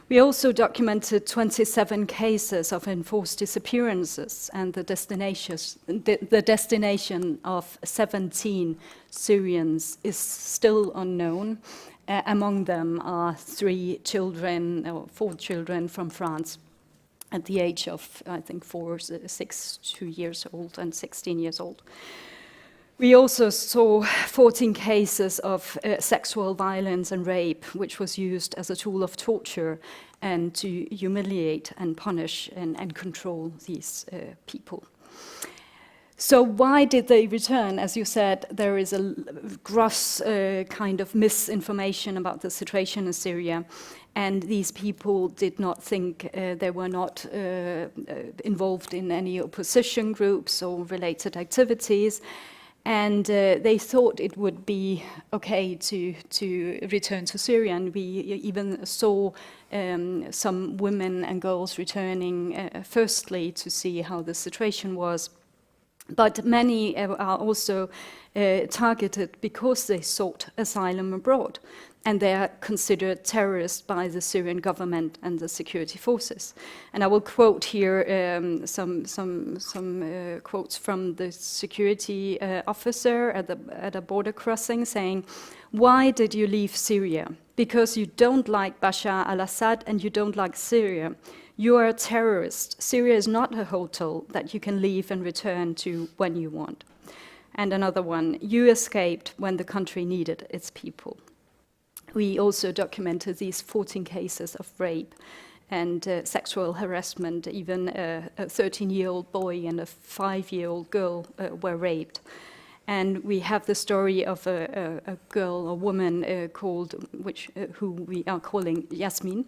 We also documented 27 cases of enforced disappearances, and the destination of 17 Syrians is still unknown. Among them are 4 children from France at the age of, I think, 2 years old and 16 years old. We also saw 14 cases of sexual violence and rape, which was used as a tool of torture and to humiliate and punish and control these people. So why did they return? As you said, there is a gross kind of misinformation about the situation in Syria, and these people did not think they were not involved in any opposition groups or related activities. And they thought it would be okay to return to Syria, and we even saw some women and girls returning firstly to see how the situation was. But many are also targeted because they sought asylum abroad, and they are considered terrorists by the Syrian government and the security forces. And I will quote here some quotes from the security officer at a border crossing saying, "Why did you leave Syria? Because you don't like Bashar al-Assad and you don't like Syria. You are a terrorist. Syria is not a hotel that you can leave and return to when you want." And another one, "You escaped when the country needed its people." We also documented these 14 cases of rape and sexual harassment. Even a 13-year-old boy and a 5-year-old girl were raped. And we have the story of a girl, a woman who we are calling Yasmin.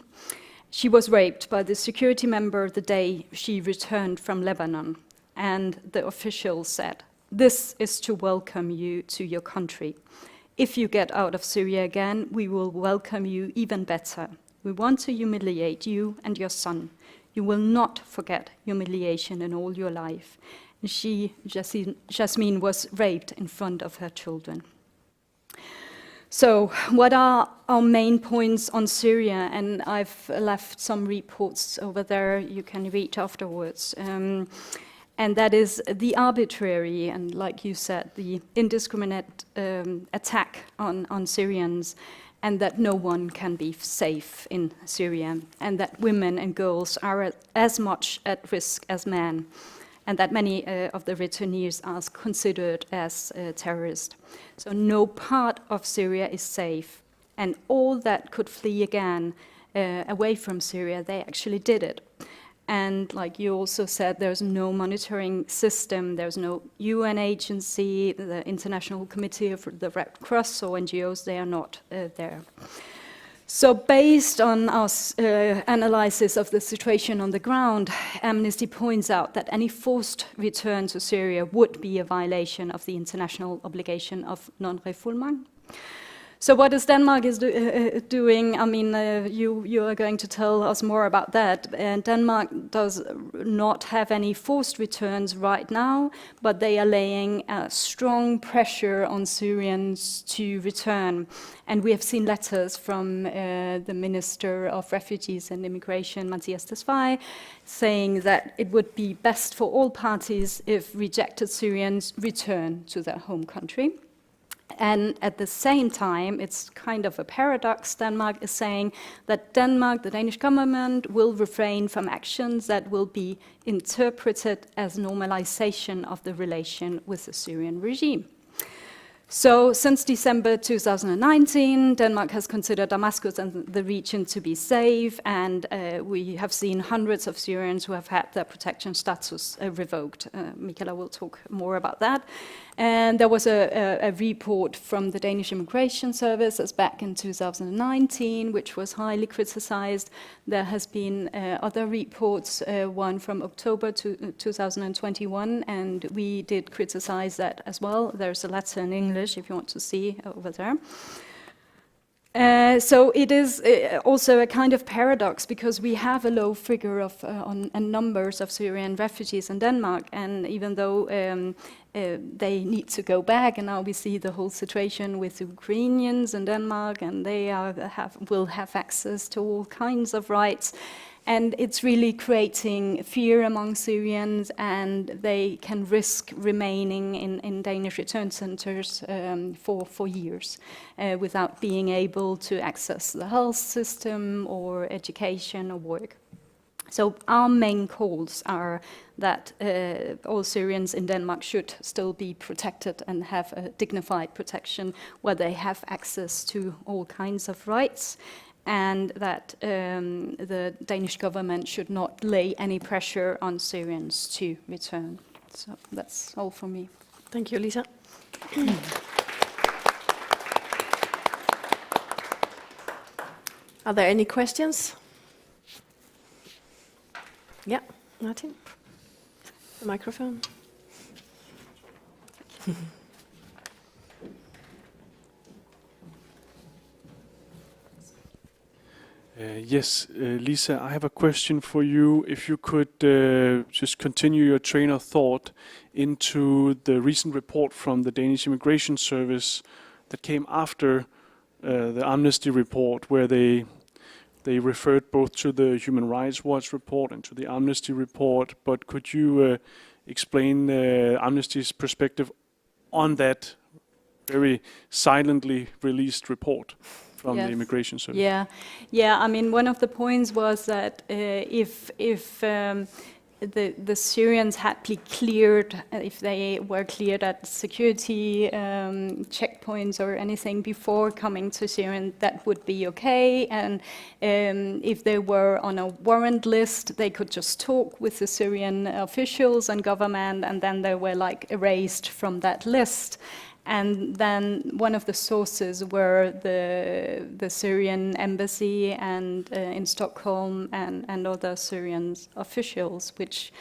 She was raped by the security member the day she returned from Lebanon. And the official said, "This is to welcome you to your country. If you get out of Syria again, we will welcome you even better. We want to humiliate you and your son. You will not forget humiliation in all your life." And Jasmine, was raped in front of her children. So what are our main points on Syria? And I've left some reports over there you can read afterwards. And that is the arbitrary and, like you said, the indiscriminate attack on Syrians, and that no one can be safe in Syria, and that women and girls are as much at risk as men, and that many of the returnees are considered as terrorists. So no part of Syria is safe, and all that could flee again away from Syria, they actually did it. And like you also said, there's no monitoring system, there's no UN agency, the International Committee of the Red Cross or NGOs, they are not there. So based on our analysis of the situation on the ground, Amnesty points out that any forced return to Syria would be a violation of the international obligation of non-refoulement. So what is Denmark doing? I mean, you are going to tell us more about that. And Denmark does not have any forced returns right now, but they are laying strong pressure on Syrians to return. And we have seen letters from the Minister of Refugees and Immigration, Mattias Tesfaye, saying that it would be best for all parties if rejected Syrians return to their home country. And at the same time, it's kind of a paradox. Denmark is saying that Denmark, the Danish government, will refrain from actions that will be interpreted as normalization of the relation with the Syrian regime. So since December 2019, Denmark has considered Damascus and the region to be safe, and we have seen hundreds of Syrians who have had their protection status revoked. Michaela will talk more about that. And there was a report from the Danish Immigration Service back in 2019, which was highly criticized. There has been other reports, one from October 2021, and we did criticize that as well. There's a letter in English if you want to see over there. So it is also a kind of paradox, because we have a low figure of on numbers of Syrian refugees in Denmark, and even though they need to go back, and now we see the whole situation with Ukrainians in Denmark, and they will have access to all kinds of rights. And it's really creating fear among Syrians, and they can risk remaining in Danish return centers for years without being able to access the health system or education or work. So our main calls are that all Syrians in Denmark should still be protected and have a dignified protection where they have access to all kinds of rights, and that the Danish government should not lay any pressure on Syrians to return. So that's all from me. Thank you, Lisa. Are there any questions? Yeah, Martin, the microphone. Yes, Lisa, I have a question for you. If you could just continue your train of thought into the recent report from the Danish Immigration Service that came after the Amnesty report, where they referred both to the Human Rights Watch report and to the Amnesty report. But could you explain Amnesty's perspective on that very silently released report from the Immigration Service? Yeah. I mean, one of the points was that if the Syrians had been cleared, if they were cleared at security checkpoints or anything before coming to Syria, that would be okay. And if they were on a warrant list, they could just talk with the Syrian officials and government, and then they were like erased from that list. And then one of the sources were the Syrian embassy and in Stockholm and other Syrian officials, which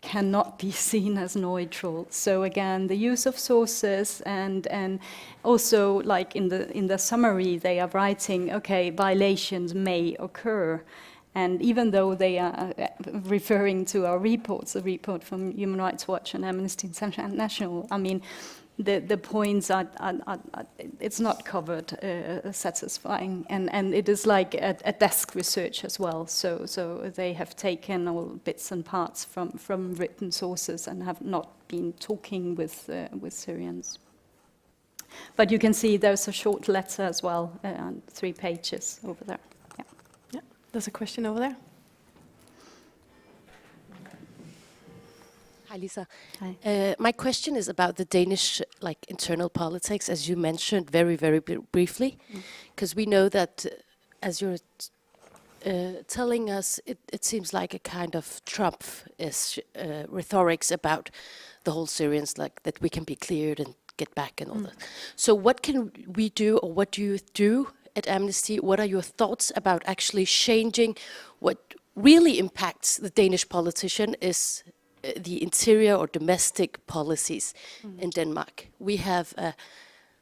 cannot be seen as neutral. So again, the use of sources and also like in the summary they are writing, okay, violations may occur. And even though they are referring to our reports, a report from Human Rights Watch and Amnesty International, I mean, the points are it's not covered satisfying, and it is like a desk research as well. So they have taken all bits and parts from written sources and have not been talking with Syrians. But you can see there's a short letter as well, 3 pages over there. Yeah, there's a question over there. Hi, Lisa. Hi. My question is about the Danish internal politics, as you mentioned very, very briefly, because we know that, as you're telling us, it seems like a kind of Trump-ish rhetorics about the whole Syrians, like that we can be cleared and get back and all that. So what can we do, or what do you do at Amnesty? What are your thoughts about actually changing what really impacts the Danish politician is the interior or domestic policies in Denmark? We have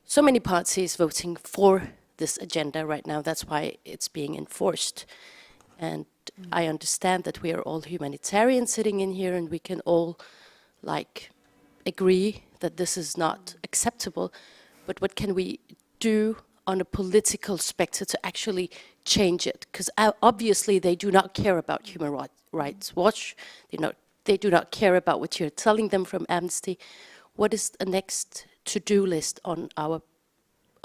so many parties voting for this agenda right now. That's why it's being enforced. And I understand that we are all humanitarians sitting in here, and we can all agree that this is not acceptable. But what can we do on a political spectrum to actually change it? Because obviously they do not care about Human Rights Watch. They do not care about what you're telling them from Amnesty. What is the next to-do list on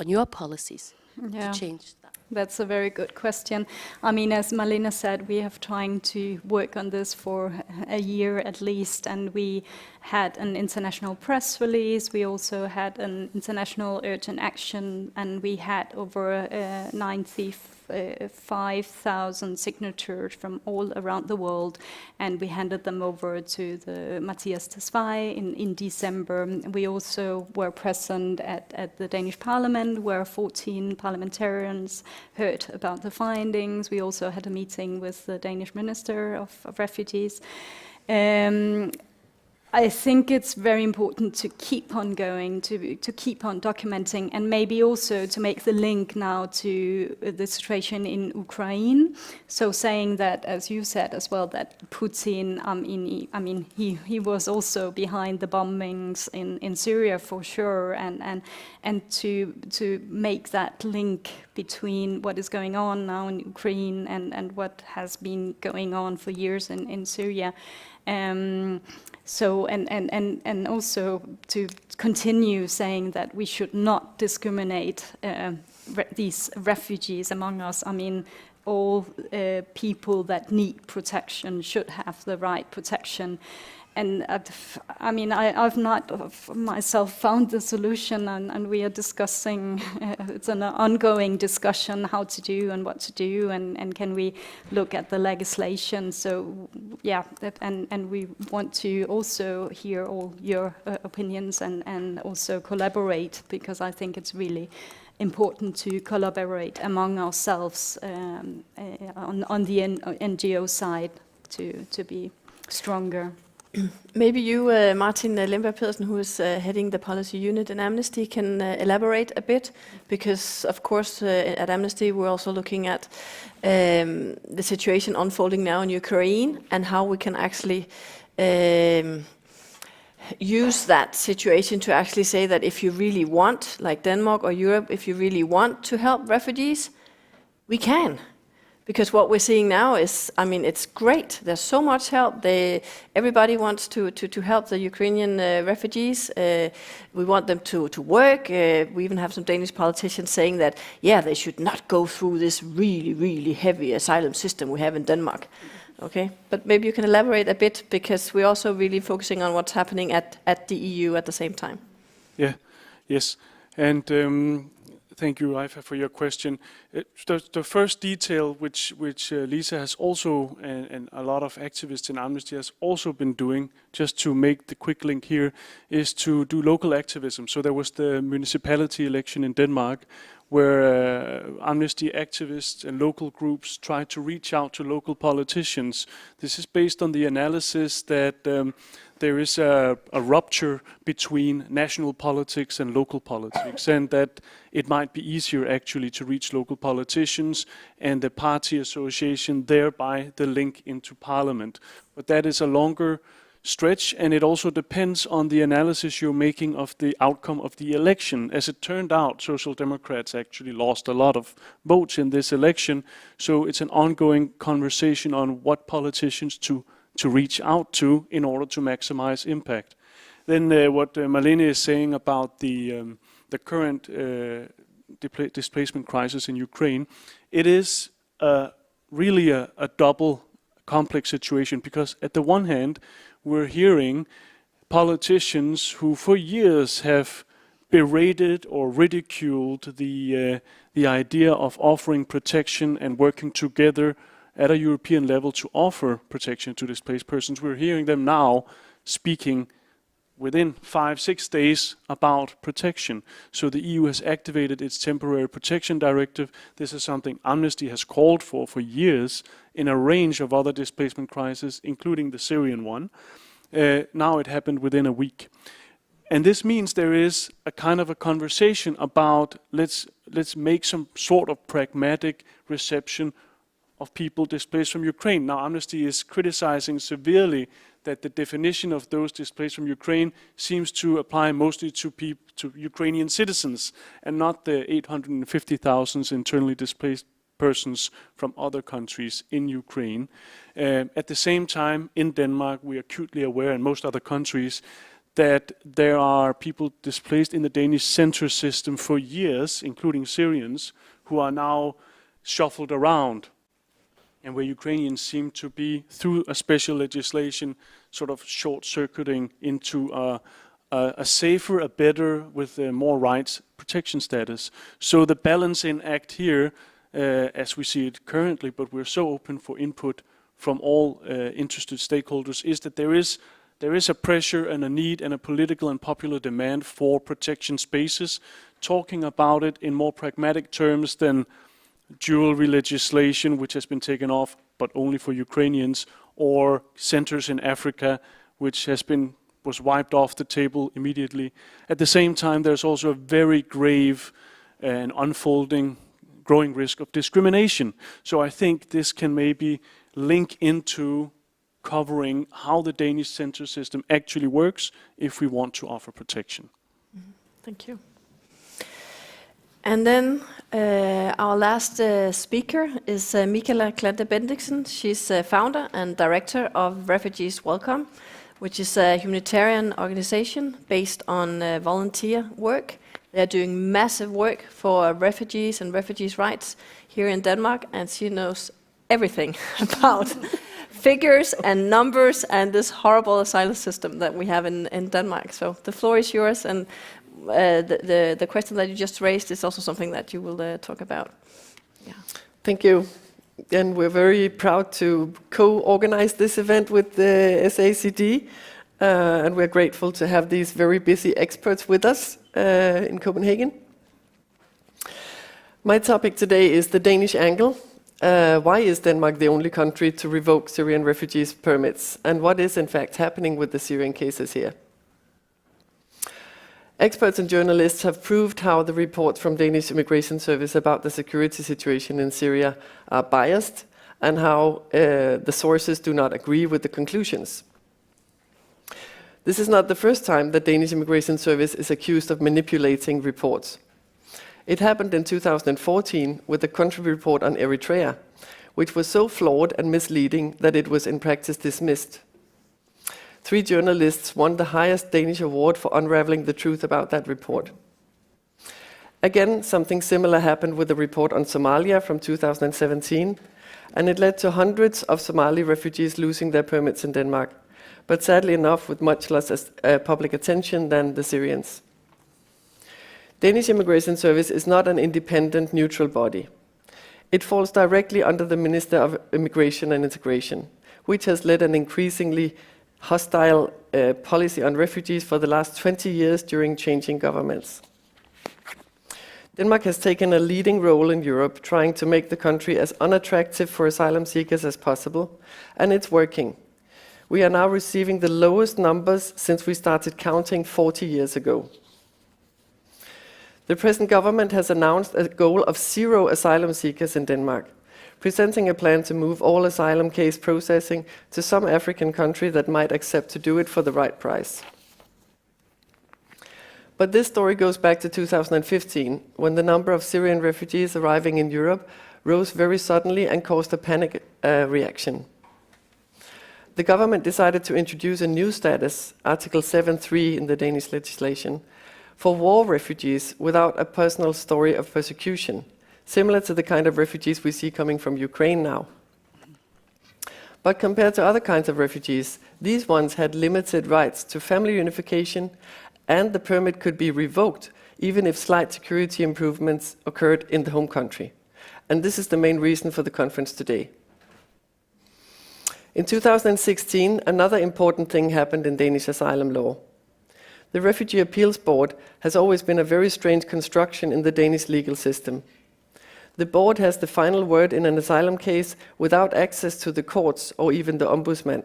your policies to change that? That's a very good question. I mean, as Malena said, we have trying to work on this for a year at least, and we had an international press release. We also had an international urgent action, and we had over 95,000 signatures from all around the world, and we handed them over to the Mathias Tesfaye in December. We also were present at the Danish Parliament, where 14 parliamentarians heard about the findings. We also had a meeting with the Danish Minister of Refugees. I think it's very important to keep on going, to keep on documenting, and maybe also to make the link now to the situation in Ukraine. So saying that, as you said as well, that Putin, he was also behind the bombings in Syria for sure, and to make that link between what is going on now in Ukraine and what has been going on for years in Syria. So and also to continue saying that we should not discriminate these refugees among us. I mean, all people that need protection should have the right protection. And I've not myself found the solution, and we are discussing. It's an ongoing discussion how to do and what to do, and can we look at the legislation? So yeah, and we want to also hear all your opinions and also collaborate, because I think it's really important to collaborate among ourselves on the NGO side to be stronger. Maybe you, Martin Lemberg Pedersen, who is heading the policy unit in Amnesty, can elaborate a bit, because of course at Amnesty we're also looking at the situation unfolding now in Ukraine and how we can actually use that situation to actually say that if you really want, like Denmark or Europe, if you really want to help refugees, we can. Because what we're seeing now is, I mean, it's great. There's so much help. Everybody wants to help the Ukrainian refugees. We want them to work. We even have some Danish politicians saying that, yeah, they should not go through this really, really heavy asylum system we have in Denmark. Okay, but maybe you can elaborate a bit, because we're also really focusing on what's happening at the EU at the same time. Yeah, yes. And thank you, Raifa, for your question. The first detail which Lisa has also, and a lot of activists in Amnesty has also been doing, just to make the quick link here, is to do local activism. So there was the municipality election in Denmark, where Amnesty activists and local groups tried to reach out to local politicians. This is based on the analysis that there is a rupture between national politics and local politics, and that it might be easier actually to reach local politicians and the party association, thereby the link into parliament. But that is a longer stretch, and it also depends on the analysis you're making of the outcome of the election. As it turned out, Social Democrats actually lost a lot of votes in this election, so it's an ongoing conversation on what politicians to reach out to in order to maximize impact. Then what Marlene is saying about the current displacement crisis in Ukraine, it is really a double complex situation, because at the one hand, we're hearing politicians who for years have berated or ridiculed the idea of offering protection and working together at a European level to offer protection to displaced persons. We're hearing them now speaking within 5-6 days about protection. So the EU has activated its temporary protection directive. This is something Amnesty has called for years in a range of other displacement crises, including the Syrian one. Now it happened within a week. And this means there is a kind of a conversation about let's make some sort of pragmatic reception of people displaced from Ukraine. Now Amnesty is criticizing severely that the definition of those displaced from Ukraine seems to apply mostly to Ukrainian citizens and not the 850,000 internally displaced persons from other countries in Ukraine. At the same time, in Denmark, we are acutely aware, and most other countries, that there are people displaced in the Danish center system for years, including Syrians, who are now shuffled around, and where Ukrainians seem to be, through a special legislation, sort of short-circuiting into a safer, a better, with more rights protection status. So the balancing act here, as we see it currently, but we're so open for input from all interested stakeholders, is that there is a pressure and a need and a political and popular demand for protection spaces, talking about it in more pragmatic terms than jewelry legislation, which has been taken off, but only for Ukrainians, or centers in Africa, which was wiped off the table immediately. At the same time, there's also a very grave and unfolding growing risk of discrimination. So I think this can maybe link into covering how the Danish center system actually works if we want to offer protection. Thank you. And then our last speaker is Michaela Klante Bendiksen. She's founder and director of Refugees Welcome, which is a humanitarian organization based on volunteer work. They're doing massive work for refugees and refugees' rights here in Denmark, and she knows everything about figures and numbers and this horrible asylum system that we have in Denmark. So the floor is yours, and the question that you just raised is also something that you will talk about. Yeah. Thank you. And we're very proud to co-organize this event with the SACD. And we're grateful to have these very busy experts with us in Copenhagen. My topic today is the Danish angle. Why is Denmark the only country to revoke Syrian refugees' permits? And what is in fact happening with the Syrian cases here? Experts and journalists have proved how the reports from Danish Immigration Service about the security situation in Syria are biased and how the sources do not agree with the conclusions. This is not the first time that Danish Immigration Service is accused of manipulating reports. It happened in 2014 with the country report on Eritrea, which was so flawed and misleading that it was in practice dismissed. 3 journalists won the highest Danish award for unraveling the truth about that report. Again, something similar happened with the report on Somalia from 2017, and it led to hundreds of Somali refugees losing their permits in Denmark, but sadly enough with much less public attention than the Syrians. Danish Immigration Service is not an independent, neutral body. It falls directly under the Minister of Immigration and Integration, which has led an increasingly hostile policy on refugees for the last 20 years during changing governments. Denmark has taken a leading role in Europe, trying to make the country as unattractive for asylum seekers as possible, and it's working. We are now receiving the lowest numbers since we started counting 40 years ago. The present government has announced a goal of 0 asylum seekers in Denmark, presenting a plan to move all asylum case processing to some African country that might accept to do it for the right price. But this story goes back to 2015, when the number of Syrian refugees arriving in Europe rose very suddenly and caused a panic reaction. The government decided to introduce a new status, Article 7.3 in the Danish legislation, for war refugees without a personal story of persecution, similar to the kind of refugees we see coming from Ukraine now. But compared to other kinds of refugees, these ones had limited rights to family unification, and the permit could be revoked even if slight security improvements occurred in the home country. And this is the main reason for the conference today. In 2016, another important thing happened in Danish asylum law. The Refugee Appeals Board has always been a very strange construction in the Danish legal system. The board has the final word in an asylum case without access to the courts or even the ombudsman.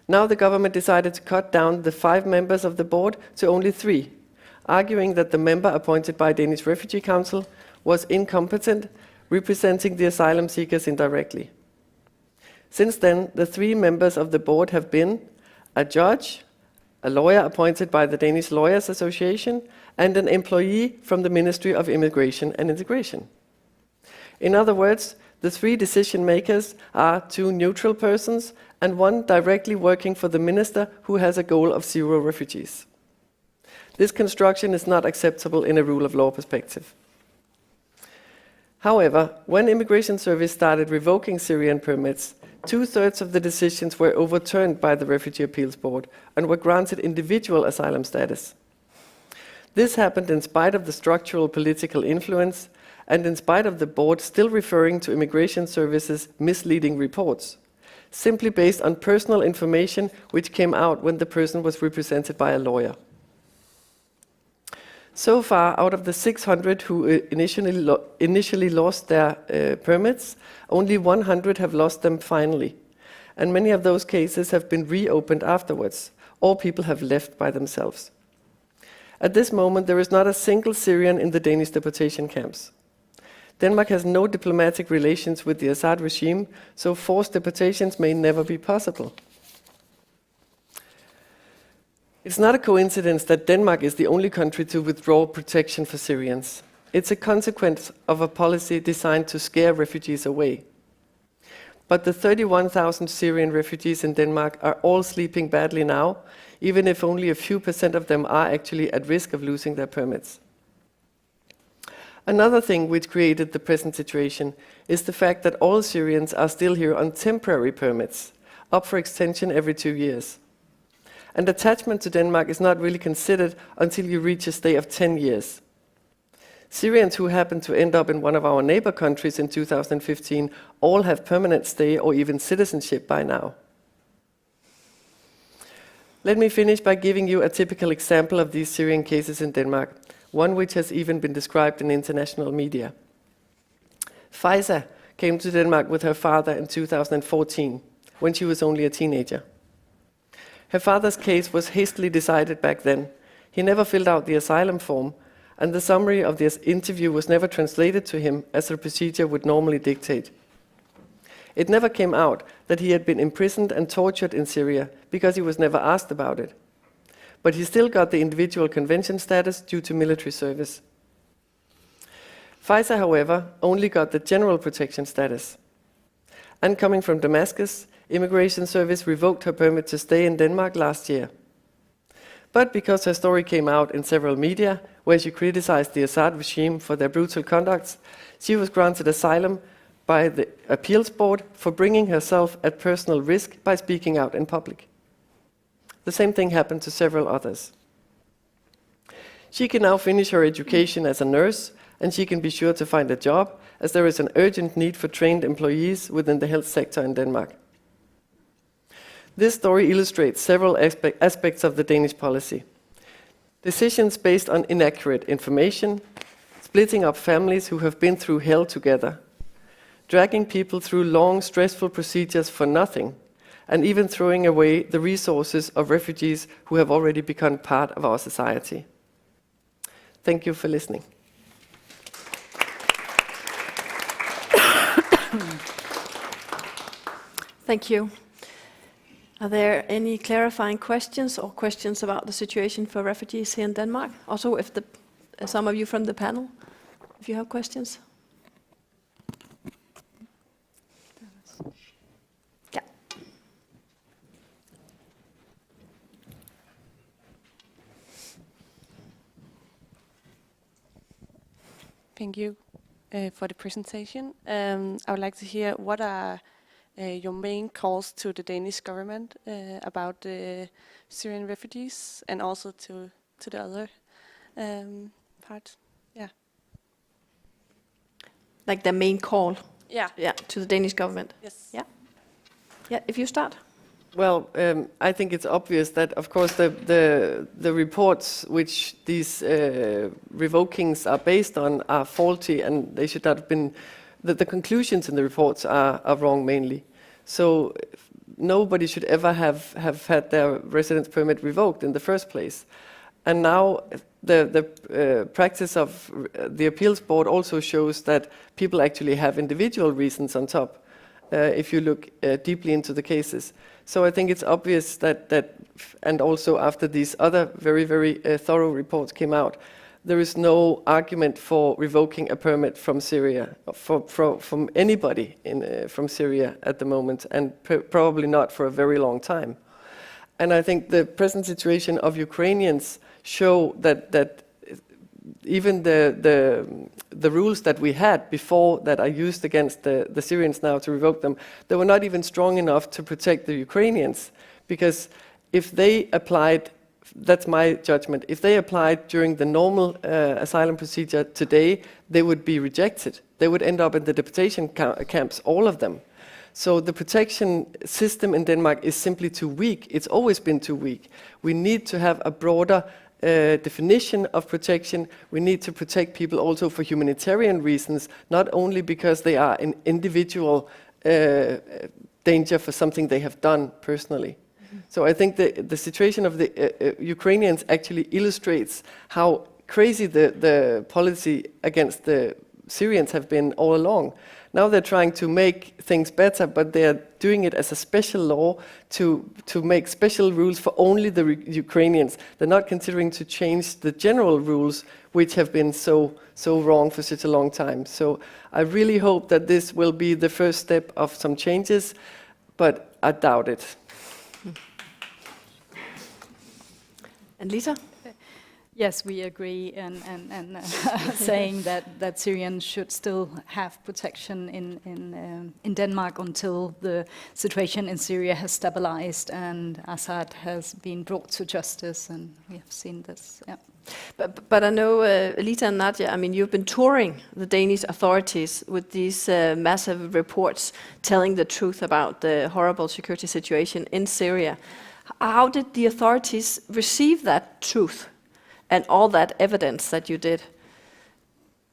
Now the government decided to cut down the 5 members of the board to only 3, arguing that the member appointed by Danish Refugee Council was incompetent, representing the asylum seekers indirectly. Since then, the 3 members of the board have been a judge, a lawyer appointed by the Danish Lawyers Association, and an employee from the Ministry of Immigration and Integration. In other words, the 3 decision makers are 2 neutral persons and 1 directly working for the minister who has a goal of 0 refugees. This construction is not acceptable in a rule of law perspective. However, when Immigration Service started revoking Syrian permits, 2/3 of the decisions were overturned by the Refugee Appeals Board and were granted individual asylum status. This happened in spite of the structural political influence and in spite of the board still referring to Immigration Service's misleading reports, simply based on personal information which came out when the person was represented by a lawyer. So far, out of the 600 who initially lost their permits, only 100 have lost them finally. And many of those cases have been reopened afterwards, or people have left by themselves. At this moment, there is not a single Syrian in the Danish deportation camps. Denmark has no diplomatic relations with the Assad regime, so forced deportations may never be possible. It's not a coincidence that Denmark is the only country to withdraw protection for Syrians. It's a consequence of a policy designed to scare refugees away. But the 31,000 Syrian refugees in Denmark are all sleeping badly now, even if only a few % of them are actually at risk of losing their permits. Another thing which created the present situation is the fact that all Syrians are still here on temporary permits, up for extension every 2 years. And attachment to Denmark is not really considered until you reach a stay of 10 years. Syrians who happen to end up in one of our neighbor countries in 2015 all have permanent stay or even citizenship by now. Let me finish by giving you a typical example of these Syrian cases in Denmark, one which has even been described in international media. Faisa came to Denmark with her father in 2014, when she was only a teenager. Her father's case was hastily decided back then. He never filled out the asylum form, and the summary of this interview was never translated to him as the procedure would normally dictate. It never came out that he had been imprisoned and tortured in Syria because he was never asked about it. But he still got the individual convention status due to military service. Faisa, however, only got the general protection status. And coming from Damascus, Immigration Service revoked her permit to stay in Denmark last year. But because her story came out in several media, where she criticized the Assad regime for their brutal conduct, she was granted asylum by the appeals board for bringing herself at personal risk by speaking out in public. The same thing happened to several others. She can now finish her education as a nurse, and she can be sure to find a job, as there is an urgent need for trained employees within the health sector in Denmark. This story illustrates several aspects of the Danish policy. Decisions based on inaccurate information, splitting up families who have been through hell together, dragging people through long, stressful procedures for nothing, and even throwing away the resources of refugees who have already become part of our society. Thank you for listening. Thank you. Are there any clarifying questions or questions about the situation for refugees here in Denmark? Also, if some of you from the panel, if you have questions. Yeah. Thank you for the presentation. I would like to hear what are your main calls to the Danish government about the Syrian refugees and also to the other part. Yeah. Like the main call? Yeah. Yeah, to the Danish government? Yes. Yeah. Yeah, if you start. Well, I think it's obvious that, of course, the reports which these revokings are based on are faulty, and they should not have been. The conclusions in the reports are wrong mainly. So nobody should ever have had their residence permit revoked in the first place. And now the practice of the appeals board also shows that people actually have individual reasons on top, if you look deeply into the cases. So I think it's obvious that and also after these other very, very thorough reports came out, there is no argument for revoking a permit from Syria, from anybody from Syria at the moment, and probably not for a very long time. And I think the present situation of Ukrainians show that even the rules that we had before that are used against the Syrians now to revoke them, they were not even strong enough to protect the Ukrainians, because if they applied, that's my judgment, if they applied during the normal asylum procedure today, they would be rejected. They would end up in the deportation camps, all of them. So the protection system in Denmark is simply too weak. It's always been too weak. We need to have a broader definition of protection. We need to protect people also for humanitarian reasons, not only because they are in individual danger for something they have done personally. So I think the situation of the Ukrainians actually illustrates how crazy the policy against the Syrians have been all along. Now they're trying to make things better, but they're doing it as a special law to make special rules for only the Ukrainians. They're not considering to change the general rules, which have been so wrong for such a long time. So I really hope that this will be the first step of some changes, but I doubt it. And Lisa? Yes, we agree, and saying that Syrians should still have protection in Denmark until the situation in Syria has stabilized and Assad has been brought to justice, and we have seen this. Yeah. But I know, Lita and Nadia, I mean, you've been touring the Danish authorities with these massive reports telling the truth about the horrible security situation in Syria. How did the authorities receive that truth and all that evidence that you did?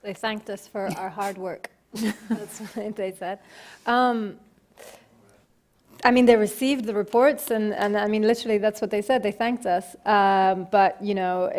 They thanked us for our hard work. That's what they said. I mean, they received the reports, and I mean, literally, that's what they said. They thanked us. But you know,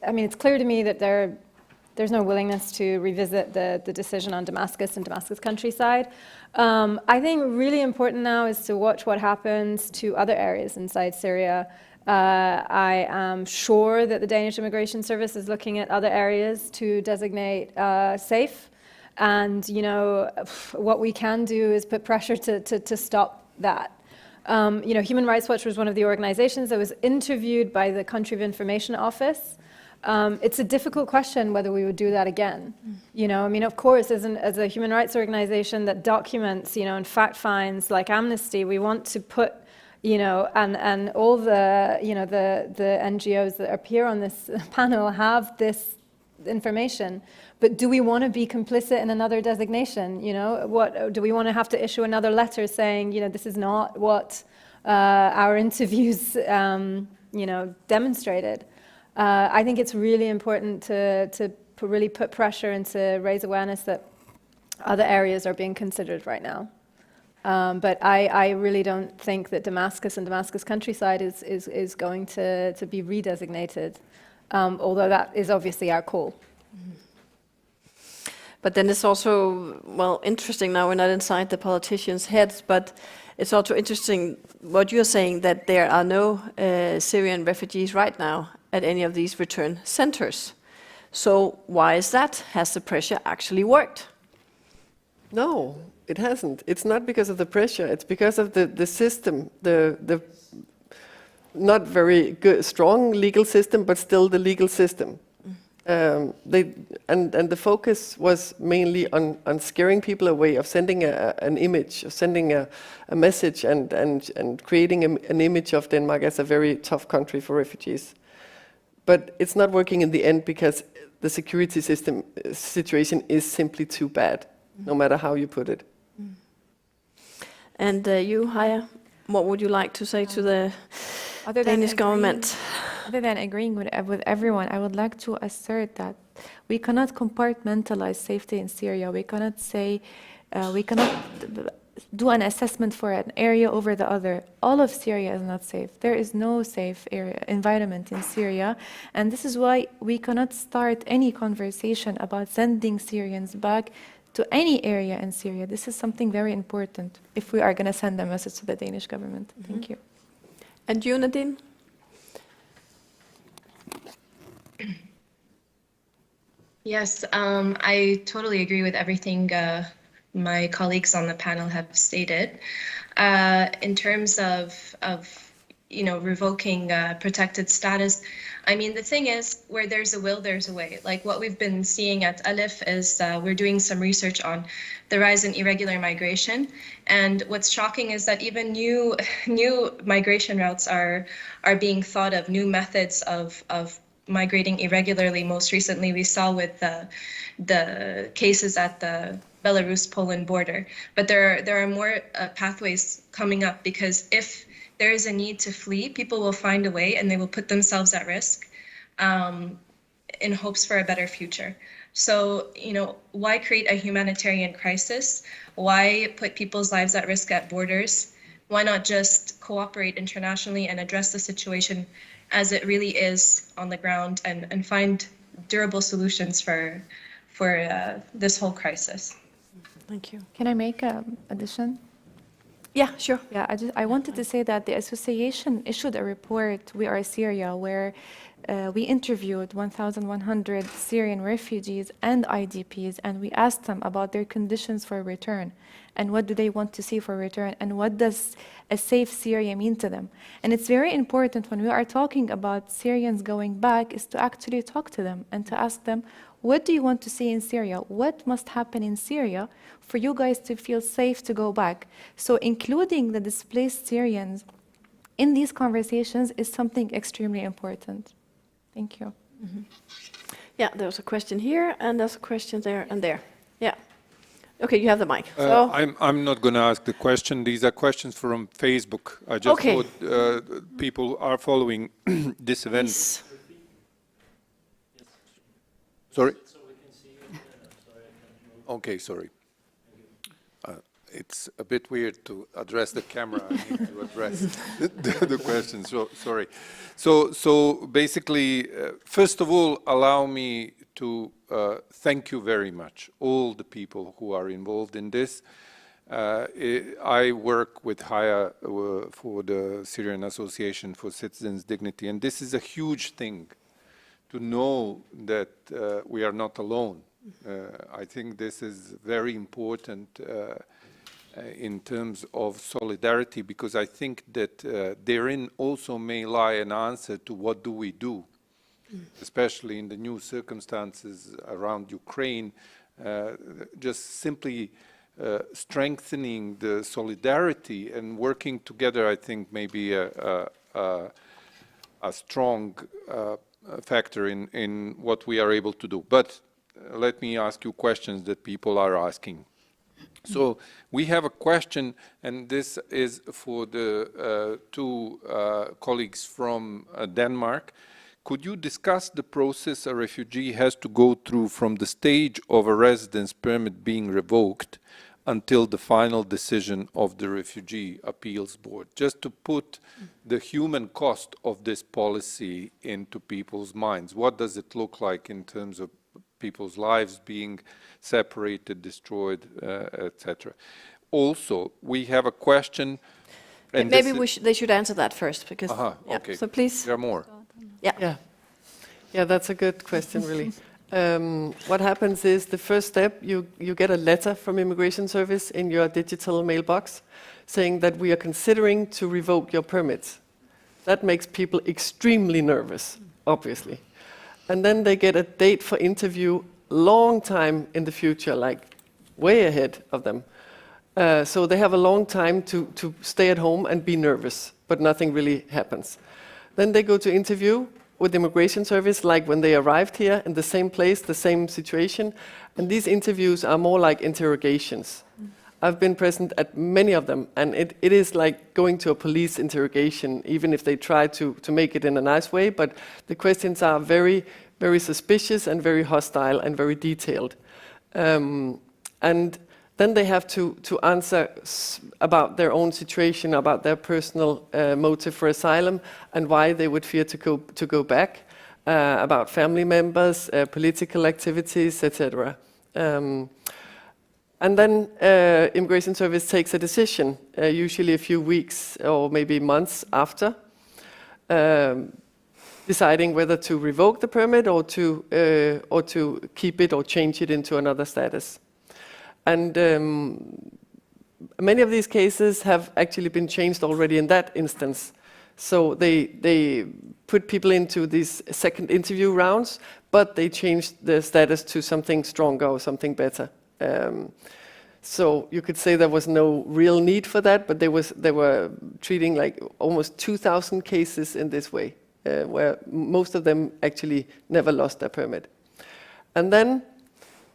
I mean, it's clear to me that there's no willingness to revisit the decision on Damascus and Damascus countryside. I think really important now is to watch what happens to other areas inside Syria. I am sure that the Danish Immigration Service is looking at other areas to designate safe. And you know, what we can do is put pressure to stop that. You know, Human Rights Watch was one of the organizations that was interviewed by the Country of Information Office. It's a difficult question whether we would do that again. You know, I mean, of course, as a human rights organization that documents, you know, and fact finds like Amnesty, we want to put, you know, and all the, you know, the NGOs that appear on this panel have this information. But do we want to be complicit in another designation? You know, what do we want to have to issue another letter saying, you know, this is not what our interviews, you know, demonstrated? I think it's really important to really put pressure and to raise awareness that other areas are being considered right now. But I really don't think that Damascus and Damascus countryside is going to be redesignated, although that is obviously our call. But then it's also, well, interesting, now we're not inside the politicians' heads, but it's also interesting what you're saying, that there are no Syrian refugees right now at any of these return centers. So why is that? Has the pressure actually worked? No, it hasn't. It's not because of the pressure. It's because of the system, the not very good, strong legal system, but still the legal system. And the focus was mainly on scaring people away, of sending an image, of sending a message, and creating an image of Denmark as a very tough country for refugees. But it's not working in the end because the security situation is simply too bad, no matter how you put it. And you, Haya, what would you like to say to the Danish government? Other than agreeing with everyone, I would like to assert that we cannot compartmentalize safety in Syria. We cannot say, we cannot do an assessment for an area over the other. All of Syria is not safe. There is no safe environment in Syria. And this is why we cannot start any conversation about sending Syrians back to any area in Syria. This is something very important if we are going to send a message to the Danish government. Thank you. And you, Nadine? Yes, I totally agree with everything my colleagues on the panel have stated. In terms of you know, revoking protected status, I mean, the thing is, where there's a will, there's a way. Like what we've been seeing at Aleph is we're doing some research on the rise in irregular migration. And what's shocking is that even new migration routes are being thought of, new methods of migrating irregularly. Most recently, we saw with the cases at the Belarus-Poland border. But there are more pathways coming up, because if there is a need to flee, people will find a way and they will put themselves at risk in hopes for a better future. So, you know, why create a humanitarian crisis? Why put people's lives at risk at borders? Why not just cooperate internationally and address the situation as it really is on the ground, and find durable solutions for this whole crisis? Thank you. Can I make an addition? Yeah, sure. Yeah, I wanted to say that the association issued a report, We Are Syria, where we interviewed 1,100 Syrian refugees and IDPs, and we asked them about their conditions for return, and what do they want to see for return, and what does a safe Syria mean to them. And it's very important when we are talking about Syrians going back is to actually talk to them and to ask them, what do you want to see in Syria? What must happen in Syria for you guys to feel safe to go back? So including the displaced Syrians in these conversations is something extremely important. Thank you. Yeah, there was a question here, and there's a question there and there. Yeah. Okay, you have the mic. So, I'm not going to ask the question. These are questions from Facebook. I just thought people are following this event. please. Sorry? Okay, sorry. It's a bit weird to address the camera. I need to address the question. So sorry. So basically, first of all, allow me to thank you very much, all the people who are involved in this. I work with Haya for the Syrian Association for Citizens' Dignity, and this is a huge thing to know that we are not alone. I think this is very important in terms of solidarity, because I think that therein also may lie an answer to what do we do, especially in the new circumstances around Ukraine. Just simply strengthening the solidarity and working together, I think, may be a strong factor in what we are able to do. But let me ask you questions that people are asking. So we have a question, and this is for the two colleagues from Denmark. Could you discuss the process a refugee has to go through from the stage of a residence permit being revoked until the final decision of the Refugee Appeals Board? Just to put the human cost of this policy into people's minds. What does it look like in terms of people's lives being separated, destroyed, etc.? Also, we have a question. And maybe they should answer that first, because. Okay. So please. There are more. Yeah, that's a good question, really. What happens is the first step, you get a letter from Immigration Service in your digital mailbox saying that we are considering to revoke your permits. That makes people extremely nervous, obviously. And then they get a date for interview long time in the future, like way ahead of them. So they have a long time to stay at home and be nervous, but nothing really happens. Then they go to interview with the Immigration Service, like when they arrived here in the same place, the same situation. And these interviews are more like interrogations. I've been present at many of them, and it is like going to a police interrogation, even if they try to make it in a nice way, but the questions are very, very suspicious and very hostile and very detailed. And then they have to answer about their own situation, about their personal motive for asylum, and why they would fear to go back, about family members, political activities, etc. And then Immigration Service takes a decision, usually a few weeks or maybe months after, deciding whether to revoke the permit or to keep it or change it into another status. And many of these cases have actually been changed already in that instance. So they put people into these second interview rounds, but they changed the status to something stronger or something better. So you could say there was no real need for that, but they were treating like almost 2,000 cases in this way, where most of them actually never lost their permit. And then,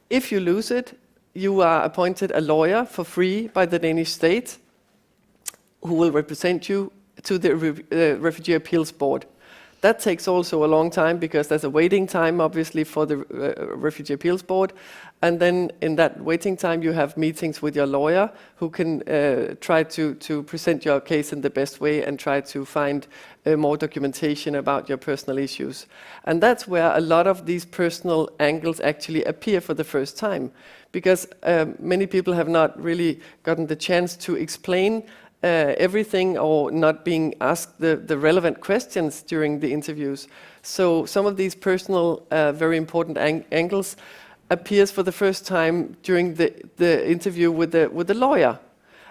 if you lose it, you are appointed a lawyer for free by the Danish state, who will represent you to the Refugee Appeals Board. That takes also a long time, because there's a waiting time, obviously, for the Refugee Appeals Board. And then in that waiting time, you have meetings with your lawyer, who can try to present your case in the best way and try to find more documentation about your personal issues. And that's where a lot of these personal angles actually appear for the first time, because many people have not really gotten the chance to explain everything, or not being asked the relevant questions during the interviews. So some of these personal, very important angles appears for the first time during the interview with the lawyer.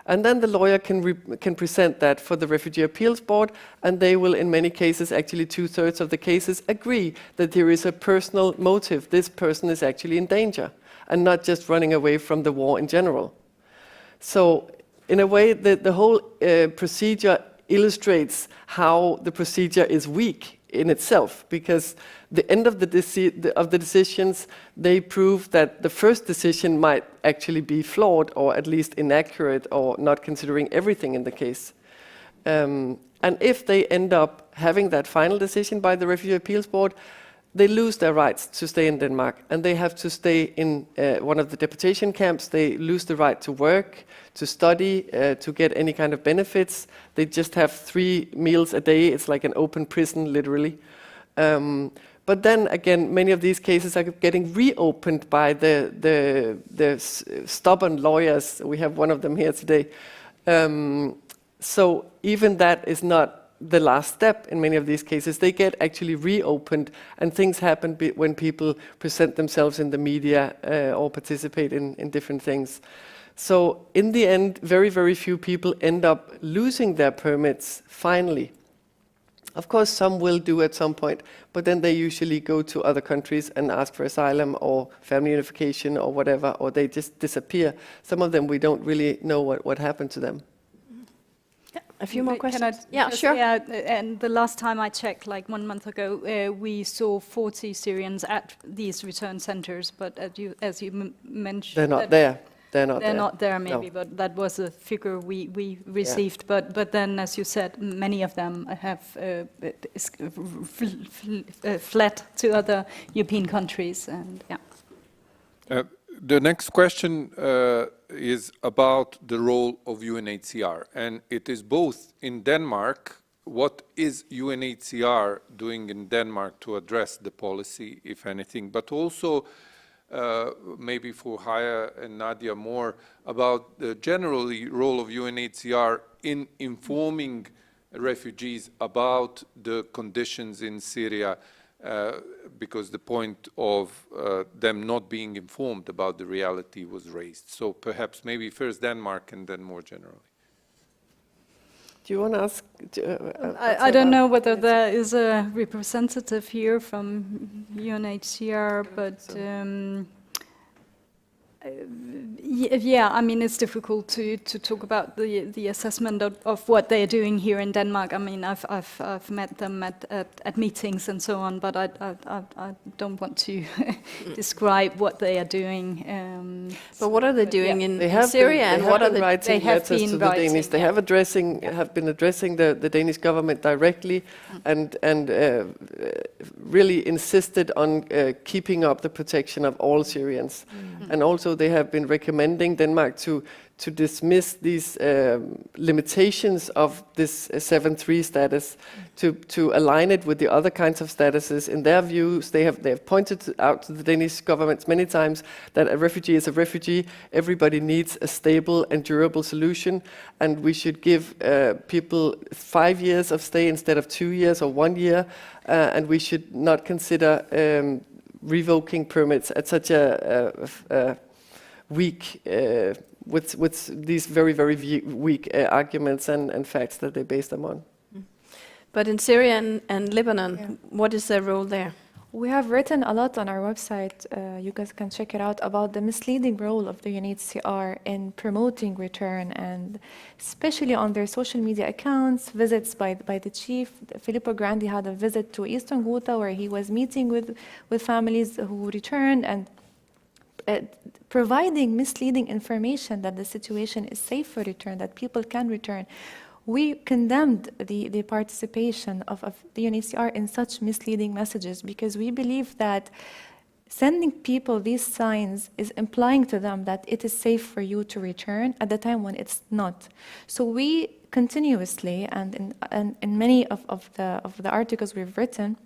And then the lawyer can present that for the Refugee Appeals Board, and they will, in many cases, actually 2/3 of the cases, agree that there is a personal motive. This person is actually in danger, and not just running away from the war in general. So in a way, the whole procedure illustrates how the procedure is weak in itself, because the end of the decisions, they prove that the first decision might actually be flawed, or at least inaccurate, or not considering everything in the case. And if they end up having that final decision by the Refugee Appeals Board, they lose their rights to stay in Denmark, and they have to stay in one of the deportation camps. They lose the right to work, to study, to get any kind of benefits. They just have 3 meals a day. It's like an open prison, literally. But then again, many of these cases are getting reopened by the stubborn lawyers. We have one of them here today. So even that is not the last step in many of these cases. They get actually reopened, and things happen when people present themselves in the media or participate in different things. So in the end, very, very few people end up losing their permits finally. Of course, some will do at some point, but then they usually go to other countries and ask for asylum or family unification or whatever, or they just disappear. Some of them, we don't really know what happened to them. A few more questions? Can I just- sure. Yeah, and the last time I checked, like 1 month ago, we saw 40 Syrians at these return centers, but as you mentioned... They're not there. They're not there, maybe, No. but that was a figure we received. But then, as you said, many of them have fled to other European countries, and yeah. The next question is about the role of UNHCR, and it is both in Denmark. What is UNHCR doing in Denmark to address the policy, if anything, but also maybe for Haya and Nadia more about the generally role of UNHCR in informing refugees about the conditions in Syria, because the point of them not being informed about the reality was raised. So perhaps maybe first Denmark and then more generally. Do you want to ask? I don't know whether there is a representative here from UNHCR, but yeah, I mean, it's difficult to talk about the assessment of what they're doing here in Denmark. I mean, I've met them at meetings and so on, but I don't want to describe what they are doing. But what are they doing in Syria, and what are they have letters to the Danish? They have been addressing the Danish government directly, and really insisted on keeping up the protection of all Syrians, and also they have been recommending Denmark to dismiss these limitations of this 7.3 status, to align it with the other kinds of statuses. In their views, they have pointed out to the Danish government many times that a refugee is a refugee. Everybody needs a stable and durable solution, and we should give people 5 years of stay instead of 2 years or 1 year, and we should not consider revoking permits at such a weak, with these very, very weak arguments and facts that they base them on. But in Syria and Lebanon, what is their role there? We have written a lot on our website, you guys can check it out, about the misleading role of the UNHCR in promoting return, and especially on their social media accounts, visits by the chief. Filippo Grandi had a visit to Eastern Ghouta where he was meeting with families who returned and providing misleading information that the situation is safe for return, that people can return. We condemned the participation of the UNHCR in such misleading messages, because we believe that sending people these signs is implying to them that it is safe for you to return at the time when it's not. So we continuously, and in many of the articles we've written,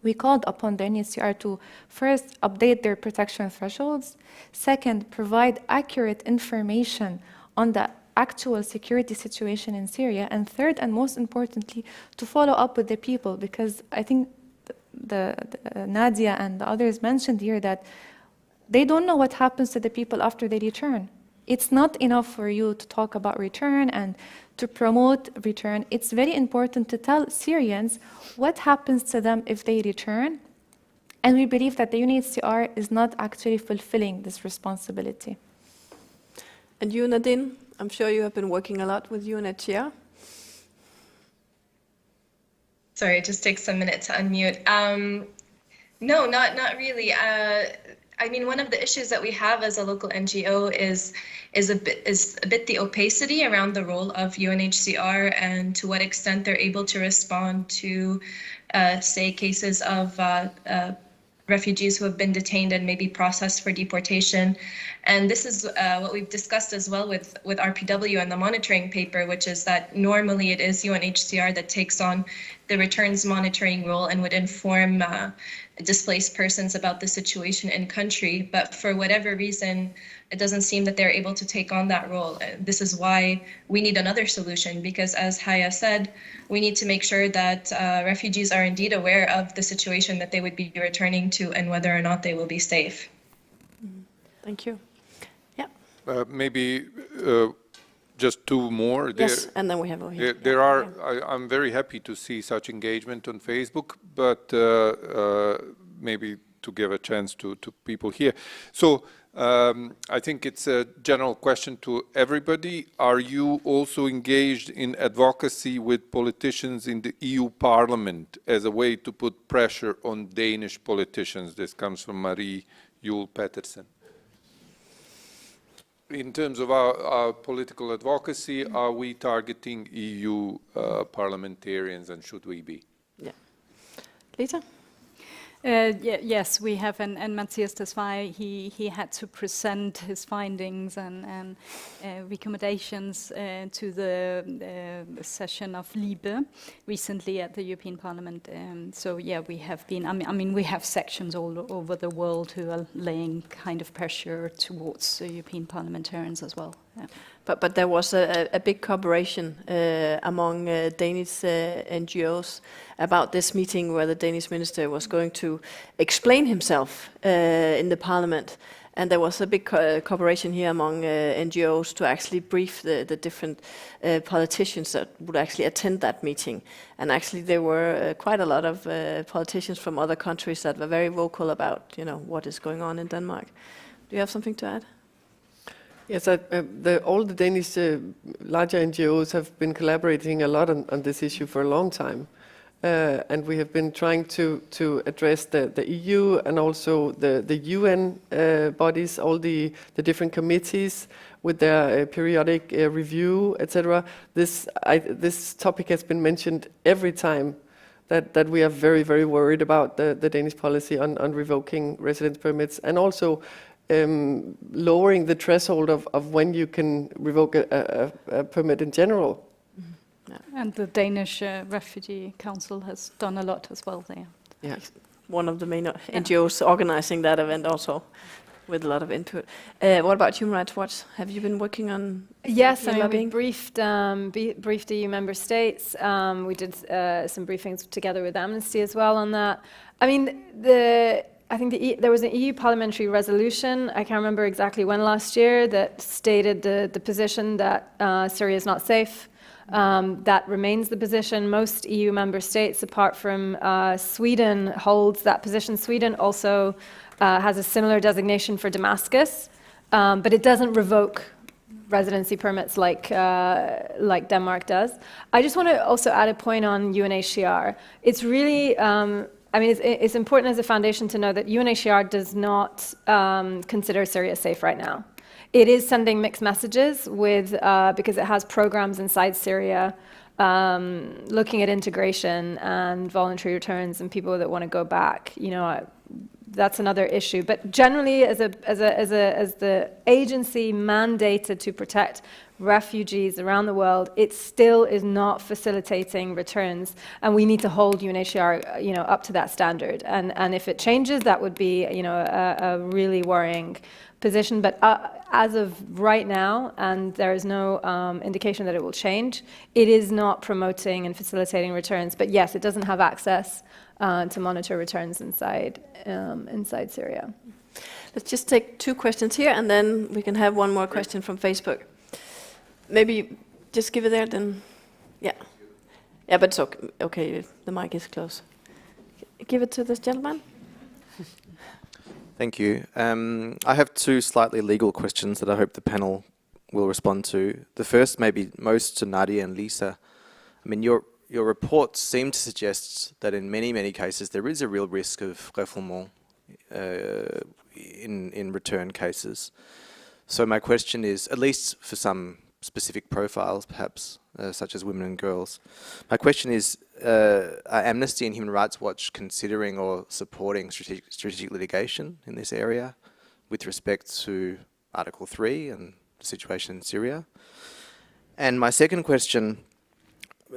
we called upon the UNHCR to first update their protection thresholds, second, provide accurate information on the actual security situation in Syria, and third, and most importantly, to follow up with the people, because I think the Nadia and the others mentioned here that they don't know what happens to the people after they return. It's not enough for you to talk about return and to promote return. It's very important to tell Syrians what happens to them if they return, and we believe that the UNHCR is not actually fulfilling this responsibility. And you, Nadine, I'm sure you have been working a lot with UNHCR. Sorry, it just takes a minute to unmute. No, not really. I mean, one of the issues that we have as a local NGO is a bit the opacity around the role of UNHCR and to what extent they're able to respond to, say, cases of refugees who have been detained and maybe processed for deportation. And this is what we've discussed as well with RPW and the monitoring paper, which is that normally it is UNHCR that takes on the returns monitoring role and would inform displaced persons about the situation in country. But for whatever reason, it doesn't seem that they're able to take on that role. This is why we need another solution, because as Haya said, we need to make sure that refugees are indeed aware of the situation that they would be returning to and whether or not they will be safe. Thank you. Yeah. Maybe just two more. Yes, and then we have over here. There are. I'm very happy to see such engagement on Facebook, but maybe to give a chance to people here. So I think it's a general question to everybody. Are you also engaged in advocacy with politicians in the EU Parliament as a way to put pressure on Danish politicians? This comes from Marie Juel Pettersen. In terms of our political advocacy, are we targeting EU parliamentarians, and should we be? Yeah. Lisa? Yes, we have, and Matthias Tesfaye, he had to present his findings and recommendations to the session of LIBE recently at the European Parliament. So yeah, we have been, I mean, we have sections all over the world who are laying kind of pressure towards the European parliamentarians as well. Yeah. But there was a big cooperation among Danish NGOs about this meeting where the Danish minister was going to explain himself in the parliament. And there was a big cooperation here among NGOs to actually brief the different politicians that would actually attend that meeting. And actually there were quite a lot of politicians from other countries that were very vocal about, you know, what is going on in Denmark. Do you have something to add? Yes, all the Danish larger NGOs have been collaborating a lot on this issue for a long time. And we have been trying to address the EU and also the UN bodies, all the different committees with their periodic review, etc. This topic has been mentioned every time that we are very, very worried about the Danish policy on revoking residence permits, and also lowering the threshold of when you can revoke a permit in general. Yeah. And the Danish Refugee Council has done a lot as well there. Yeah, one of the main NGOs organizing that event also, with a lot of input. What about Human Rights Watch? Have you been working on? Yes, I mean, we briefed EU member states. We did some briefings together with Amnesty as well on that. I mean, I think there was an EU parliamentary resolution, I can't remember exactly when last year, that stated the position that Syria is not safe. That remains the position. Most EU member states, apart from Sweden, holds that position. Sweden also has a similar designation for Damascus, but it doesn't revoke residency permits like Denmark does. I just want to also add a point on UNHCR. It's really, I mean, it's important as a foundation to know that UNHCR does not consider Syria safe right now. It is sending mixed messages with because it has programs inside Syria looking at integration and voluntary returns and people that want to go back. You know, that's another issue. But generally, as the agency mandated to protect refugees around the world, it still is not facilitating returns, and we need to hold UNHCR, you know, up to that standard. And if it changes, that would be, you know, a really worrying position. But as of right now, and there is no indication that it will change, it is not promoting and facilitating returns. But yes, it doesn't have access to monitor returns inside Syria. Let's just take two questions here, and then we can have one more question from Facebook. Maybe just give it there, then. Yeah. Yeah, but it's okay. Okay, the mic is close. Give it to this gentleman. Thank you. I have two slightly legal questions that I hope the panel will respond to. The first, maybe most to Nadia and Lisa. I mean, your reports seem to suggest that in many, many cases there is a real risk of refoulement in return cases. So my question is, at least for some specific profiles, perhaps, such as women and girls, my question is, are Amnesty and Human Rights Watch considering or supporting strategic litigation in this area with respect to Article 3 and the situation in Syria? And my second question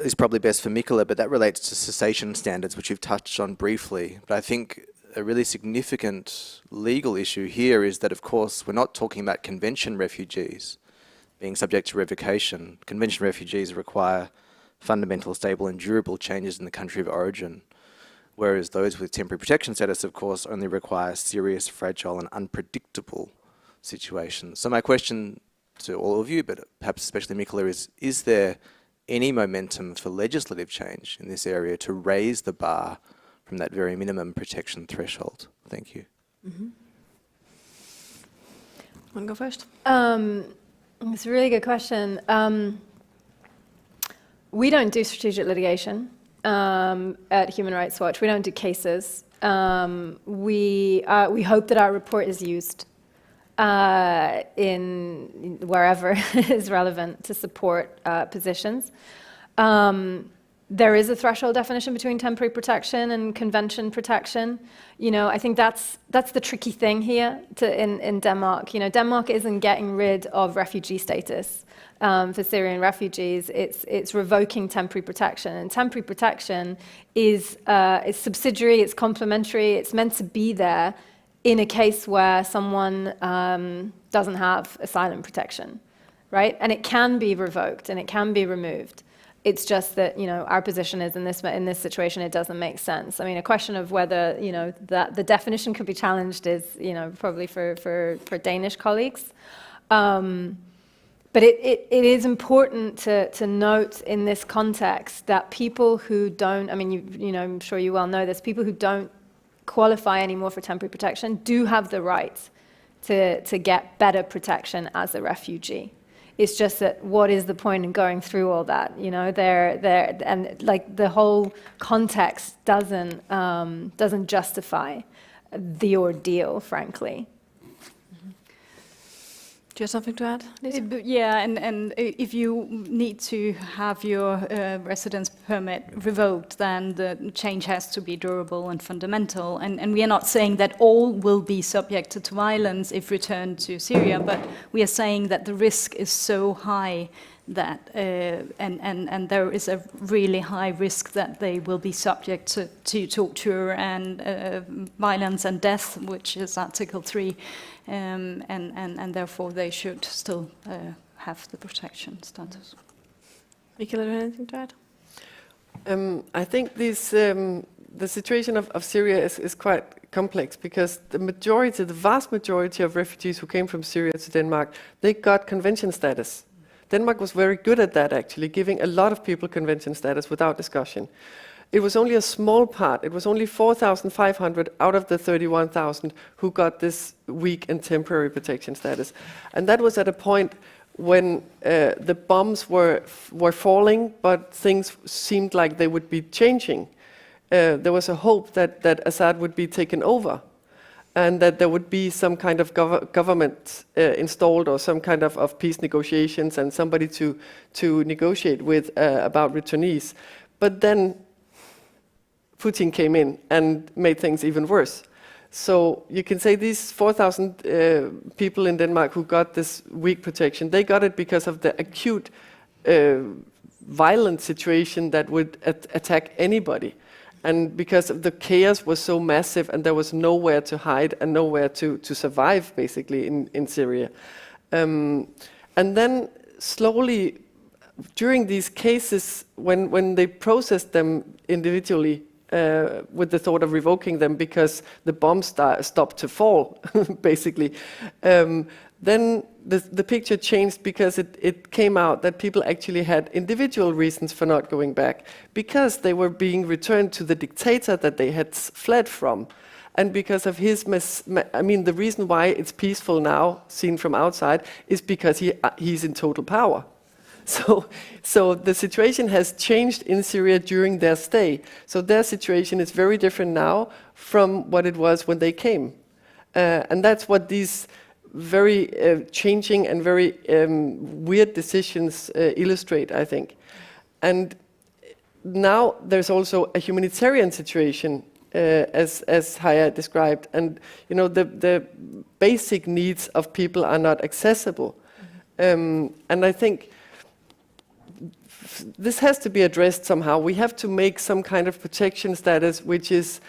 is probably best for Mikola, but that relates to cessation standards, which you've touched on briefly. But I think a really significant legal issue here is that, of course, we're not talking about convention refugees being subject to revocation. Convention refugees require fundamental, stable and durable changes in the country of origin, whereas those with temporary protection status, of course, only require serious, fragile and unpredictable situations. So my question to all of you, but perhaps especially Mikola, is there any momentum for legislative change in this area to raise the bar from that very minimum protection threshold? Thank you. Want to go first? It's a really good question. We don't do strategic litigation at Human Rights Watch. We don't do cases. We hope that our report is used in wherever is relevant to support positions. There is a threshold definition between temporary protection and convention protection. You know, I think that's the tricky thing here in Denmark. You know, Denmark isn't getting rid of refugee status for Syrian refugees. It's revoking temporary protection, and temporary protection is subsidiary. It's complementary. It's meant to be there in a case where someone doesn't have asylum protection, right? And it can be revoked and it can be removed. It's just that, you know, our position is in this situation, it doesn't make sense. I mean, a question of whether, you know, that the definition could be challenged is, you know, probably for Danish colleagues. But it is important to note in this context that people who don't, I mean, you know, I'm sure you well know this, people who don't qualify anymore for temporary protection do have the right to get better protection as a refugee. It's just that what is the point in going through all that? You know, and like the whole context doesn't justify the ordeal, frankly. Do you have something to add, Lisa? Yeah, and if you need to have your residence permit revoked, then the change has to be durable and fundamental. And we are not saying that all will be subjected to violence if returned to Syria, but we are saying that the risk is so high that, and there is a really high risk that they will be subject to torture and violence and death, which is Article 3. And therefore they should still have the protection status. Mikola, do you have anything to add? I think the situation of Syria is quite complex because the vast majority of refugees who came from Syria to Denmark, they got convention status. Denmark was very good at that, actually, giving a lot of people convention status without discussion. It was only a small part. It was only 4,500 out of the 31,000 who got this weak and temporary protection status. And that was at a point when the bombs were falling, but things seemed like they would be changing. There was a hope that Assad would be taken over and that there would be some kind of government installed or some kind of peace negotiations and somebody to negotiate with about returnees. But then Putin came in and made things even worse. So you can say these 4,000 people in Denmark who got this weak protection, they got it because of the acute violent situation that would attack anybody. And because of the chaos was so massive and there was nowhere to hide and nowhere to survive, basically, in Syria. And then slowly, during these cases, when they processed them individually, with the thought of revoking them because the bombs stopped to fall, basically. Then the picture changed because it came out that people actually had individual reasons for not going back because they were being returned to the dictator that they had fled from. And because of his the reason why it's peaceful now, seen from outside, is because he's in total power. So the situation has changed in Syria during their stay. So their situation is very different now from what it was when they came. And that's what these very changing and very weird decisions illustrate, I think. And now there's also a humanitarian situation, as Haya described, and the basic needs of people are not accessible. And I think this has to be addressed somehow. We have to make some kind of protection status which is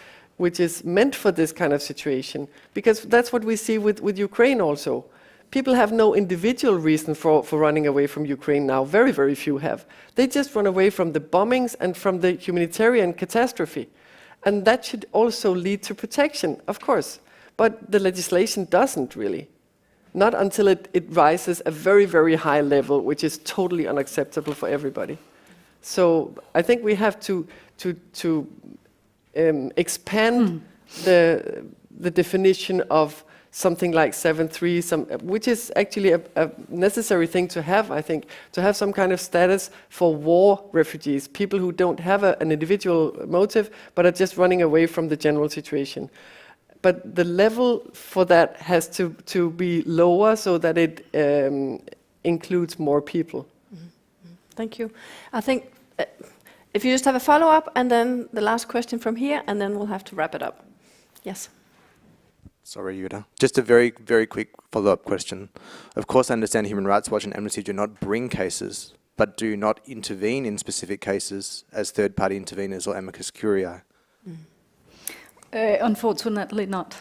meant for this kind of situation, because that's what we see with Ukraine also. People have no individual reason for running away from Ukraine now. Very, very few have. They just run away from the bombings and from the humanitarian catastrophe. And that should also lead to protection, of course. But the legislation doesn't really. Not until it rises a very, very high level, which is totally unacceptable for everybody. So I think we have to expand the definition of something like 7.3, which is actually a necessary thing to have, I think, to have some kind of status for war refugees, people who don't have an individual motive, but are just running away from the general situation. But the level for that has to be lower so that it includes more people. Thank you. I think if you just have a follow-up, and then the last question from here, and then we'll have to wrap it up. Yes. Sorry, Yuda. Just a very, very quick follow-up question. Of course, I understand Human Rights Watch and Amnesty do not bring cases, but do not intervene in specific cases as third-party interveners or amicus curiae. Unfortunately, not.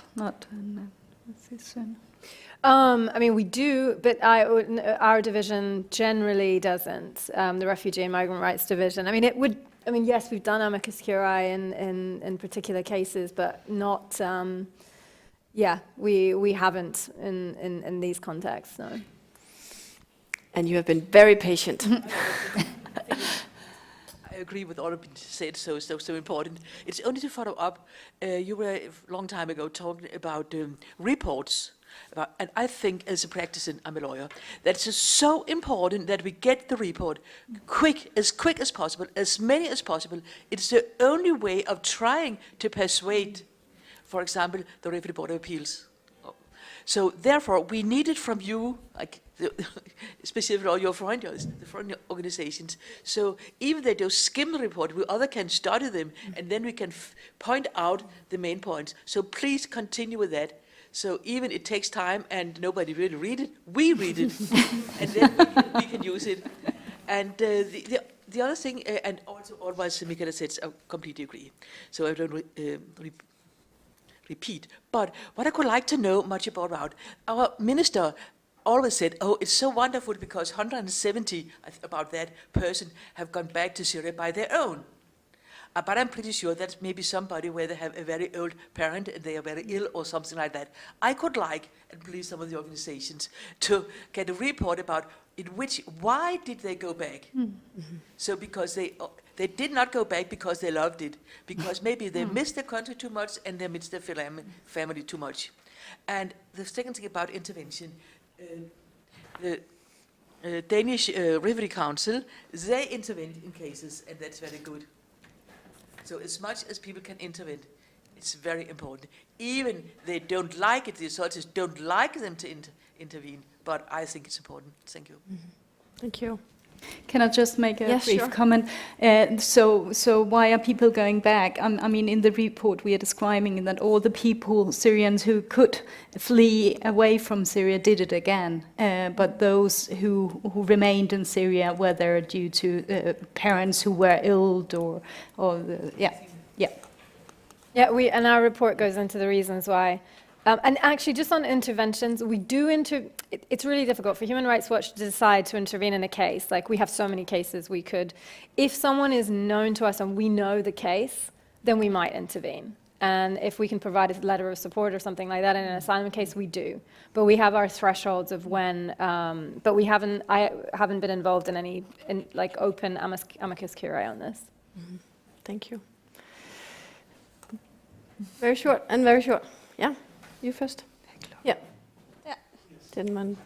I mean, we do, but our division generally doesn't. The Refugee and Migrant Rights Division. I mean, it would. I mean, yes, we've done amicus curiae in particular cases, but not. Yeah, we haven't in these contexts, no. And you have been very patient. I agree with all of it said, so important. It's only to follow up. You were a long time ago talking about reports, and I think as a practice, and I'm a lawyer, that it's so important that we get the report quick as possible, as many as possible. It's the only way of trying to persuade, for example, the Refugee Board of Appeals. So therefore, we need it from you, like specifically all your foreigners, the foreign organizations. So even they do skim the report, we other can study them, and then we can point out the main points. So please continue with that. So even it takes time and nobody really read it, we read it, and then we can use it. And the other thing, and also all what Michaela said, I completely agree. So I don't repeat. But what I could like to know much about, our minister always said, oh, it's so wonderful because 170, about that person, have gone back to Syria by their own. But I'm pretty sure that's maybe somebody where they have a very old parent and they are very ill or something like that. I could like, and please some of the organizations, to get a report about why did they go back? So because they did not go back because they loved it, because maybe they missed their country too much and they missed their family too much. And the second thing about intervention, the Danish Refugee Council, they intervene in cases, and that's very good. So as much as people can intervene, it's very important. Even they don't like it, the authorities don't like them to intervene, but I think it's important. Thank you. Thank you. Can I just make a brief sure. comment? So why are people going back? I mean, in the report we are describing that all the people, Syrians who could flee away from Syria did it again. But those who remained in Syria, whether due to parents who were ill Yeah, and our report goes into the reasons why. And actually, just on interventions, we do it's really difficult for Human Rights Watch to decide to intervene in a case. Like, we have so many cases we could. If someone is known to us and we know the case, then we might intervene. And if we can provide a letter of support or something like that in an asylum case, we do. But we have our thresholds of when. But I haven't been involved in any open amicus curiae on this. Thank you. Very short and very short. Yeah. You first. Yeah. Didn't man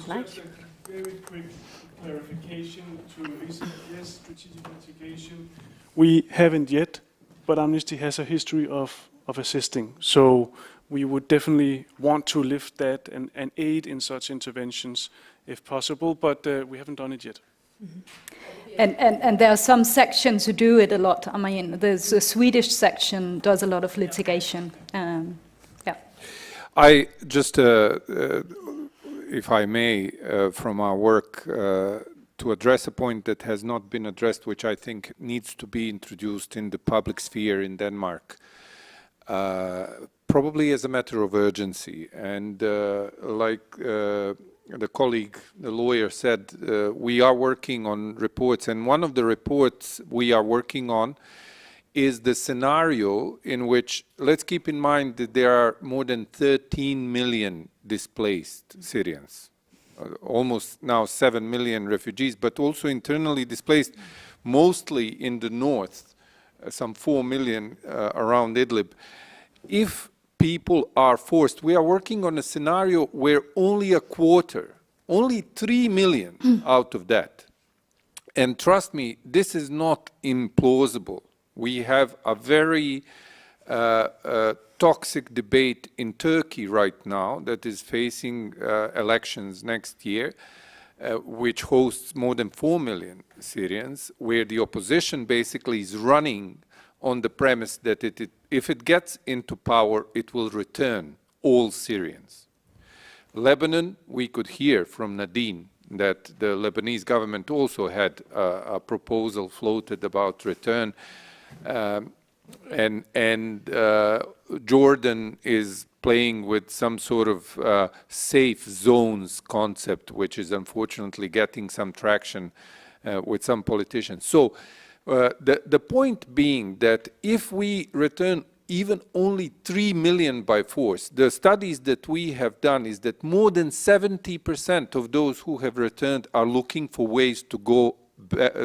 like? Just a very quick clarification to yes, strategic mitigation. We haven't yet, but Amnesty has a history of assisting. So we would definitely want to lift that and aid in such interventions if possible, but we haven't done it yet. And there are some sections who do it a lot. I mean, there's a Swedish section does a lot of litigation. Yeah. I just, if I may, from our work, to address a point that has not been addressed, which I think needs to be introduced in the public sphere in Denmark, probably as a matter of urgency. And like the colleague, the lawyer said, we are working on reports, and one of the reports we are working on is the scenario in which, let's keep in mind that there are more than 13 million displaced Syrians, almost now 7 million refugees, but also internally displaced, mostly in the north, some 4 million around Idlib. If people are forced, we are working on a scenario where only a quarter, only 3 million out of that. And trust me, this is not implausible. We have a very toxic debate in Turkey right now that is facing elections next year, which hosts more than 4 million Syrians, where the opposition basically is running on the premise that if it gets into power, it will return all Syrians. Lebanon, we could hear from Nadine that the Lebanese government also had a proposal floated about return. Jordan is playing with some sort of safe zones concept, which is unfortunately getting some traction with some politicians. So the point being that if we return even only 3 million by force, the studies that we have done is that more than 70% of those who have returned are looking for ways to go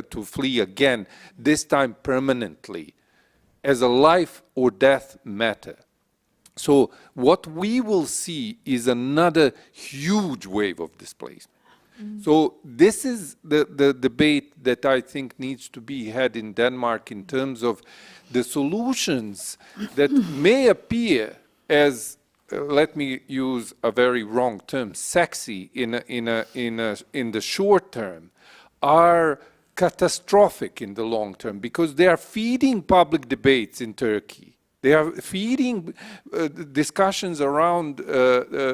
to flee again, this time permanently, as a life or death matter. So what we will see is another huge wave of displacement. So this is the debate that I think needs to be had in Denmark in terms of the solutions that may appear as, let me use a very wrong term, sexy in the short term, are catastrophic in the long term, because they are feeding public debates in Turkey. They are feeding discussions around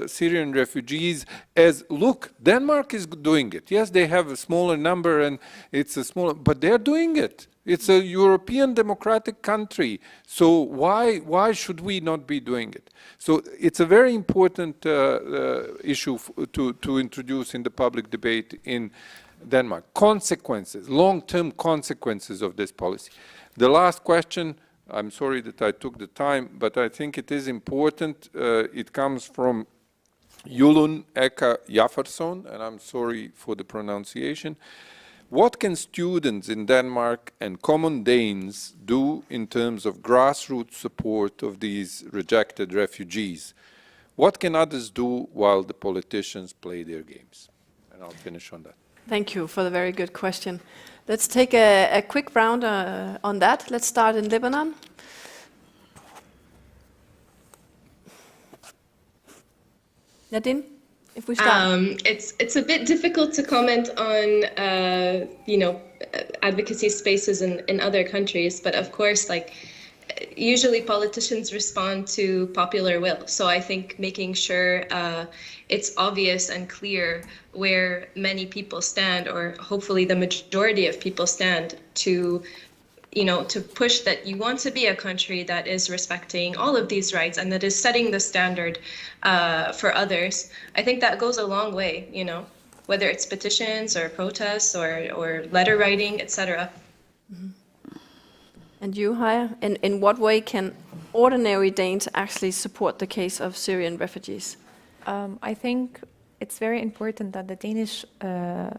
Syrian refugees as, look, Denmark is doing it. Yes, they have a smaller number and it's a smaller, but they're doing it. It's a European democratic country. So why should we not be doing it? So it's a very important issue to introduce in the public debate in Denmark. Consequences, long-term consequences of this policy. The last question, I'm sorry that I took the time, but I think it is important. It comes from Julun Eka Jafferson, and I'm sorry for the pronunciation. What can students in Denmark and common Danes do in terms of grassroots support of these rejected refugees? What can others do while the politicians play their games? And I'll finish on that. Thank you for the very good question. Let's take a quick round on that. Let's start in Lebanon. Nadine, if we start. It's a bit difficult to comment on advocacy spaces in other countries, but of course, like usually politicians respond to popular will. So I think making sure it's obvious and clear where many people stand, or hopefully the majority of people stand, to push that you want to be a country that is respecting all of these rights and that is setting the standard for others. I think that goes a long way, whether it's petitions or protests or letter writing, etc. Mm-hmm. And you, Haya, in what way can ordinary Danes actually support the case of Syrian refugees? I think it's very important that the Danish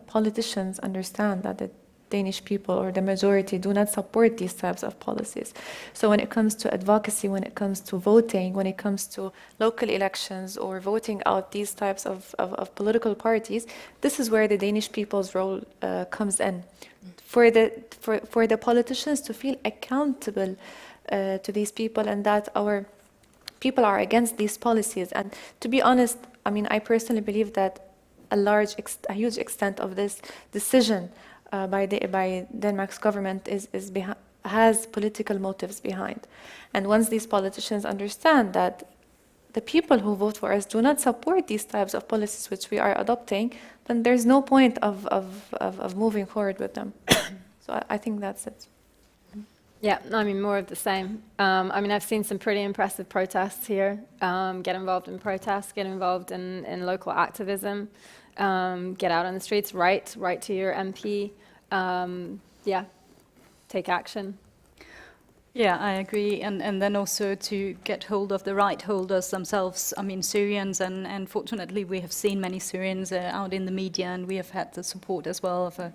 politicians understand that the Danish people or the majority do not support these types of policies. So when it comes to advocacy, when it comes to voting, when it comes to local elections or voting out these types of political parties, this is where the Danish people's role comes in. For the politicians to feel accountable to these people, and that our people are against these policies. And to be honest, I mean, I personally believe that a huge extent of this decision by Denmark's government has political motives behind. And once these politicians understand that the people who vote for us do not support these types of policies which we are adopting, then there's no point of moving forward with them. So I think that's it. Yeah, I mean, more of the same. I mean, I've seen some pretty impressive protests here. Get involved in protests, get involved in local activism, get out on the streets, write to your MP. Yeah, take action. Yeah, I agree. And then also to get hold of the right holders themselves. I mean, Syrians, and fortunately we have seen many Syrians out in the media, and we have had the support as well of a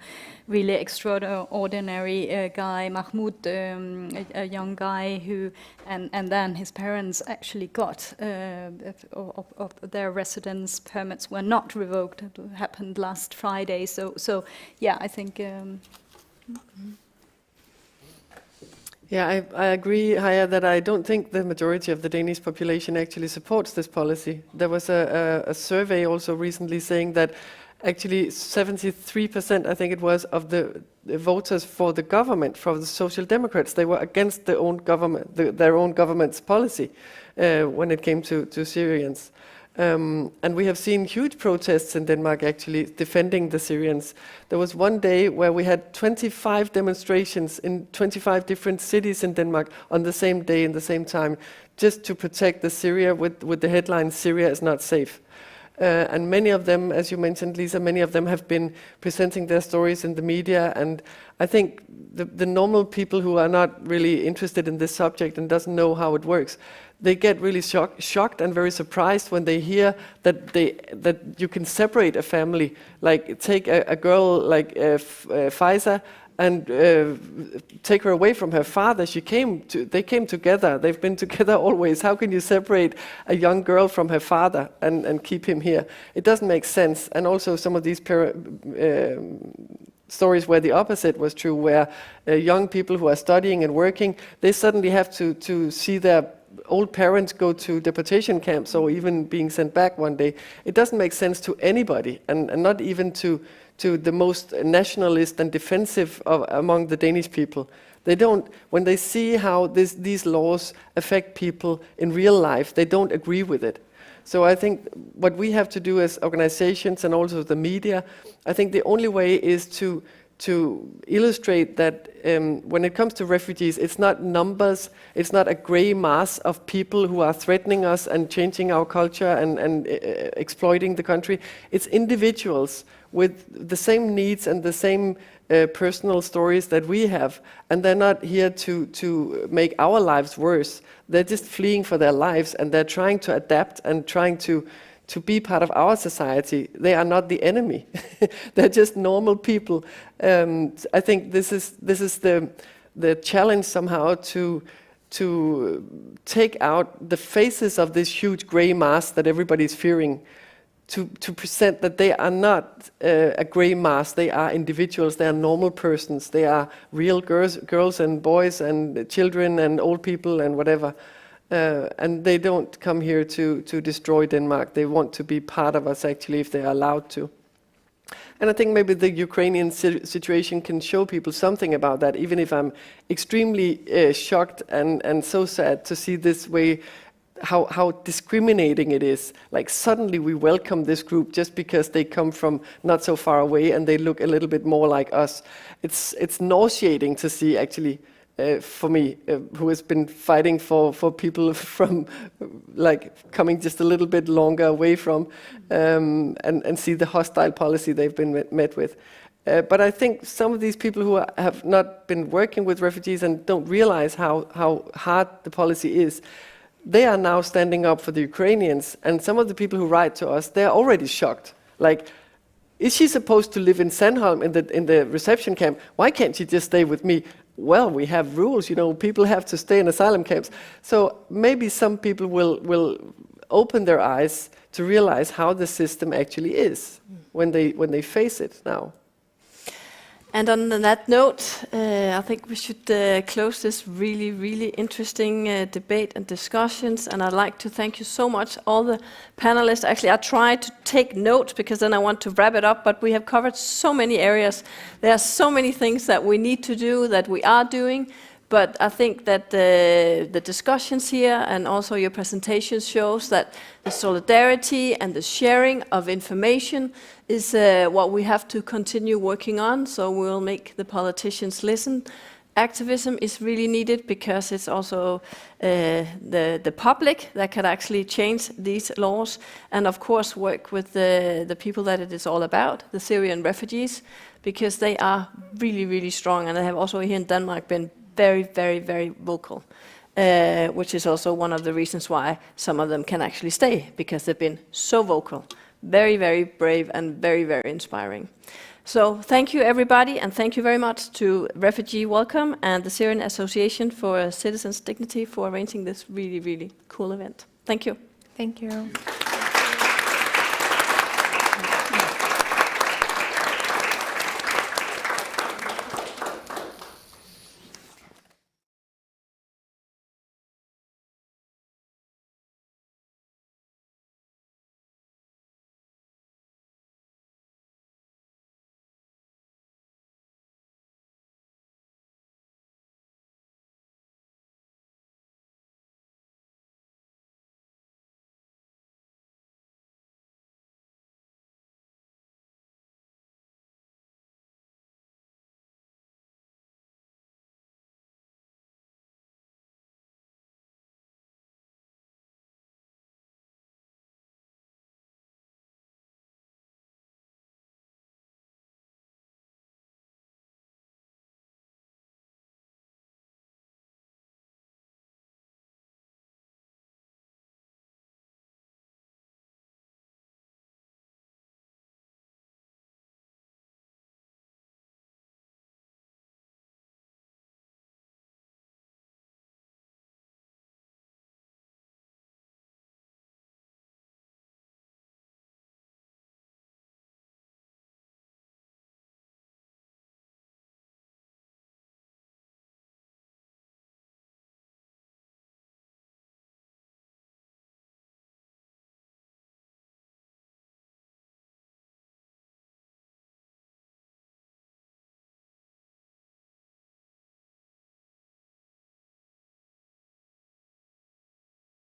really extraordinary guy, Mahmoud, a young guy who, and then his parents actually got, of their residence permits were not revoked. It happened last Friday. So yeah, I think... Yeah, I agree, Haya, that I don't think the majority of the Danish population actually supports this policy. There was a survey also recently saying that actually 73%, I think it was, of the voters for the government, for the Social Democrats, they were against their own government's policy when it came to Syrians. And we have seen huge protests in Denmark actually defending the Syrians. There was one day where we had 25 demonstrations in 25 different cities in Denmark on the same day in the same time, just to protect the Syria with the headline, "Syria is not safe." And many of them, as you mentioned, Lisa, many of them have been presenting their stories in the media. And I think the normal people who are not really interested in this subject and doesn't know how it works, they get really shocked and very surprised when they hear that you can separate a family. Like take a girl like Faiza and take her away from her father. They came together. They've been together always. How can you separate a young girl from her father and keep him here? It doesn't make sense. And also some of these stories where the opposite was true, where young people who are studying and working, they suddenly have to see their old parents go to deportation camps or even being sent back one day. It doesn't make sense to anybody, and not even to the most nationalist and defensive among the Danish people. They don't, when they see how these laws affect people in real life, they don't agree with it. So I think what we have to do as organizations and also the media, I think the only way is to illustrate that when it comes to refugees, it's not numbers, it's not a gray mass of people who are threatening us and changing our culture and exploiting the country. It's individuals with the same needs and the same personal stories that we have, and they're not here to make our lives worse. They're just fleeing for their lives, and they're trying to adapt and trying to be part of our society. They are not the enemy. They're just normal people. I think this is the challenge somehow to take out the faces of this huge gray mass that everybody's fearing, to present that they are not a gray mass. They are individuals. They are normal persons. They are real girls and boys and children and old people and whatever. And they don't come here to destroy Denmark. They want to be part of us, actually, if they are allowed to. And I think maybe the Ukrainian situation can show people something about that, even if I'm extremely shocked and so sad to see this way, how discriminating it is. Like suddenly we welcome this group just because they come from not so far away and they look a little bit more like us. It's nauseating to see, actually. For me, who has been fighting for people from like coming just a little bit longer away from, and see the hostile policy they've been met with. But I think some of these people who have not been working with refugees and don't realize how hard the policy is, they are now standing up for the Ukrainians. And some of the people who write to us, they're already shocked. Like, is she supposed to live in Sandholm in the reception camp? Why can't she just stay with me? Well, we have rules, people have to stay in asylum camps. So maybe some people will open their eyes to realize how the system actually is when they face it now. And on that note, I think we should close this really, really interesting debate and discussions. And I'd like to thank you so much, all the panelists. Actually, I tried to take notes because then I want to wrap it up, but we have covered so many areas. There are so many things that we need to do, that we are doing. But I think that the discussions here and also your presentations shows that the solidarity and the sharing of information is what we have to continue working on. So we'll make the politicians listen. Activism is really needed because it's also the public that can actually change these laws, and of course work with the people that it is all about, the Syrian refugees, because they are really, really strong, and they have also here in Denmark been very, very, very vocal, which is also one of the reasons why some of them can actually stay, because they've been so vocal, very, very brave and very, very inspiring. So thank you everybody, and thank you very much to Refugee Welcome and the Syrian Association for Citizens' Dignity for arranging this really, really cool event. Thank you. Thank you.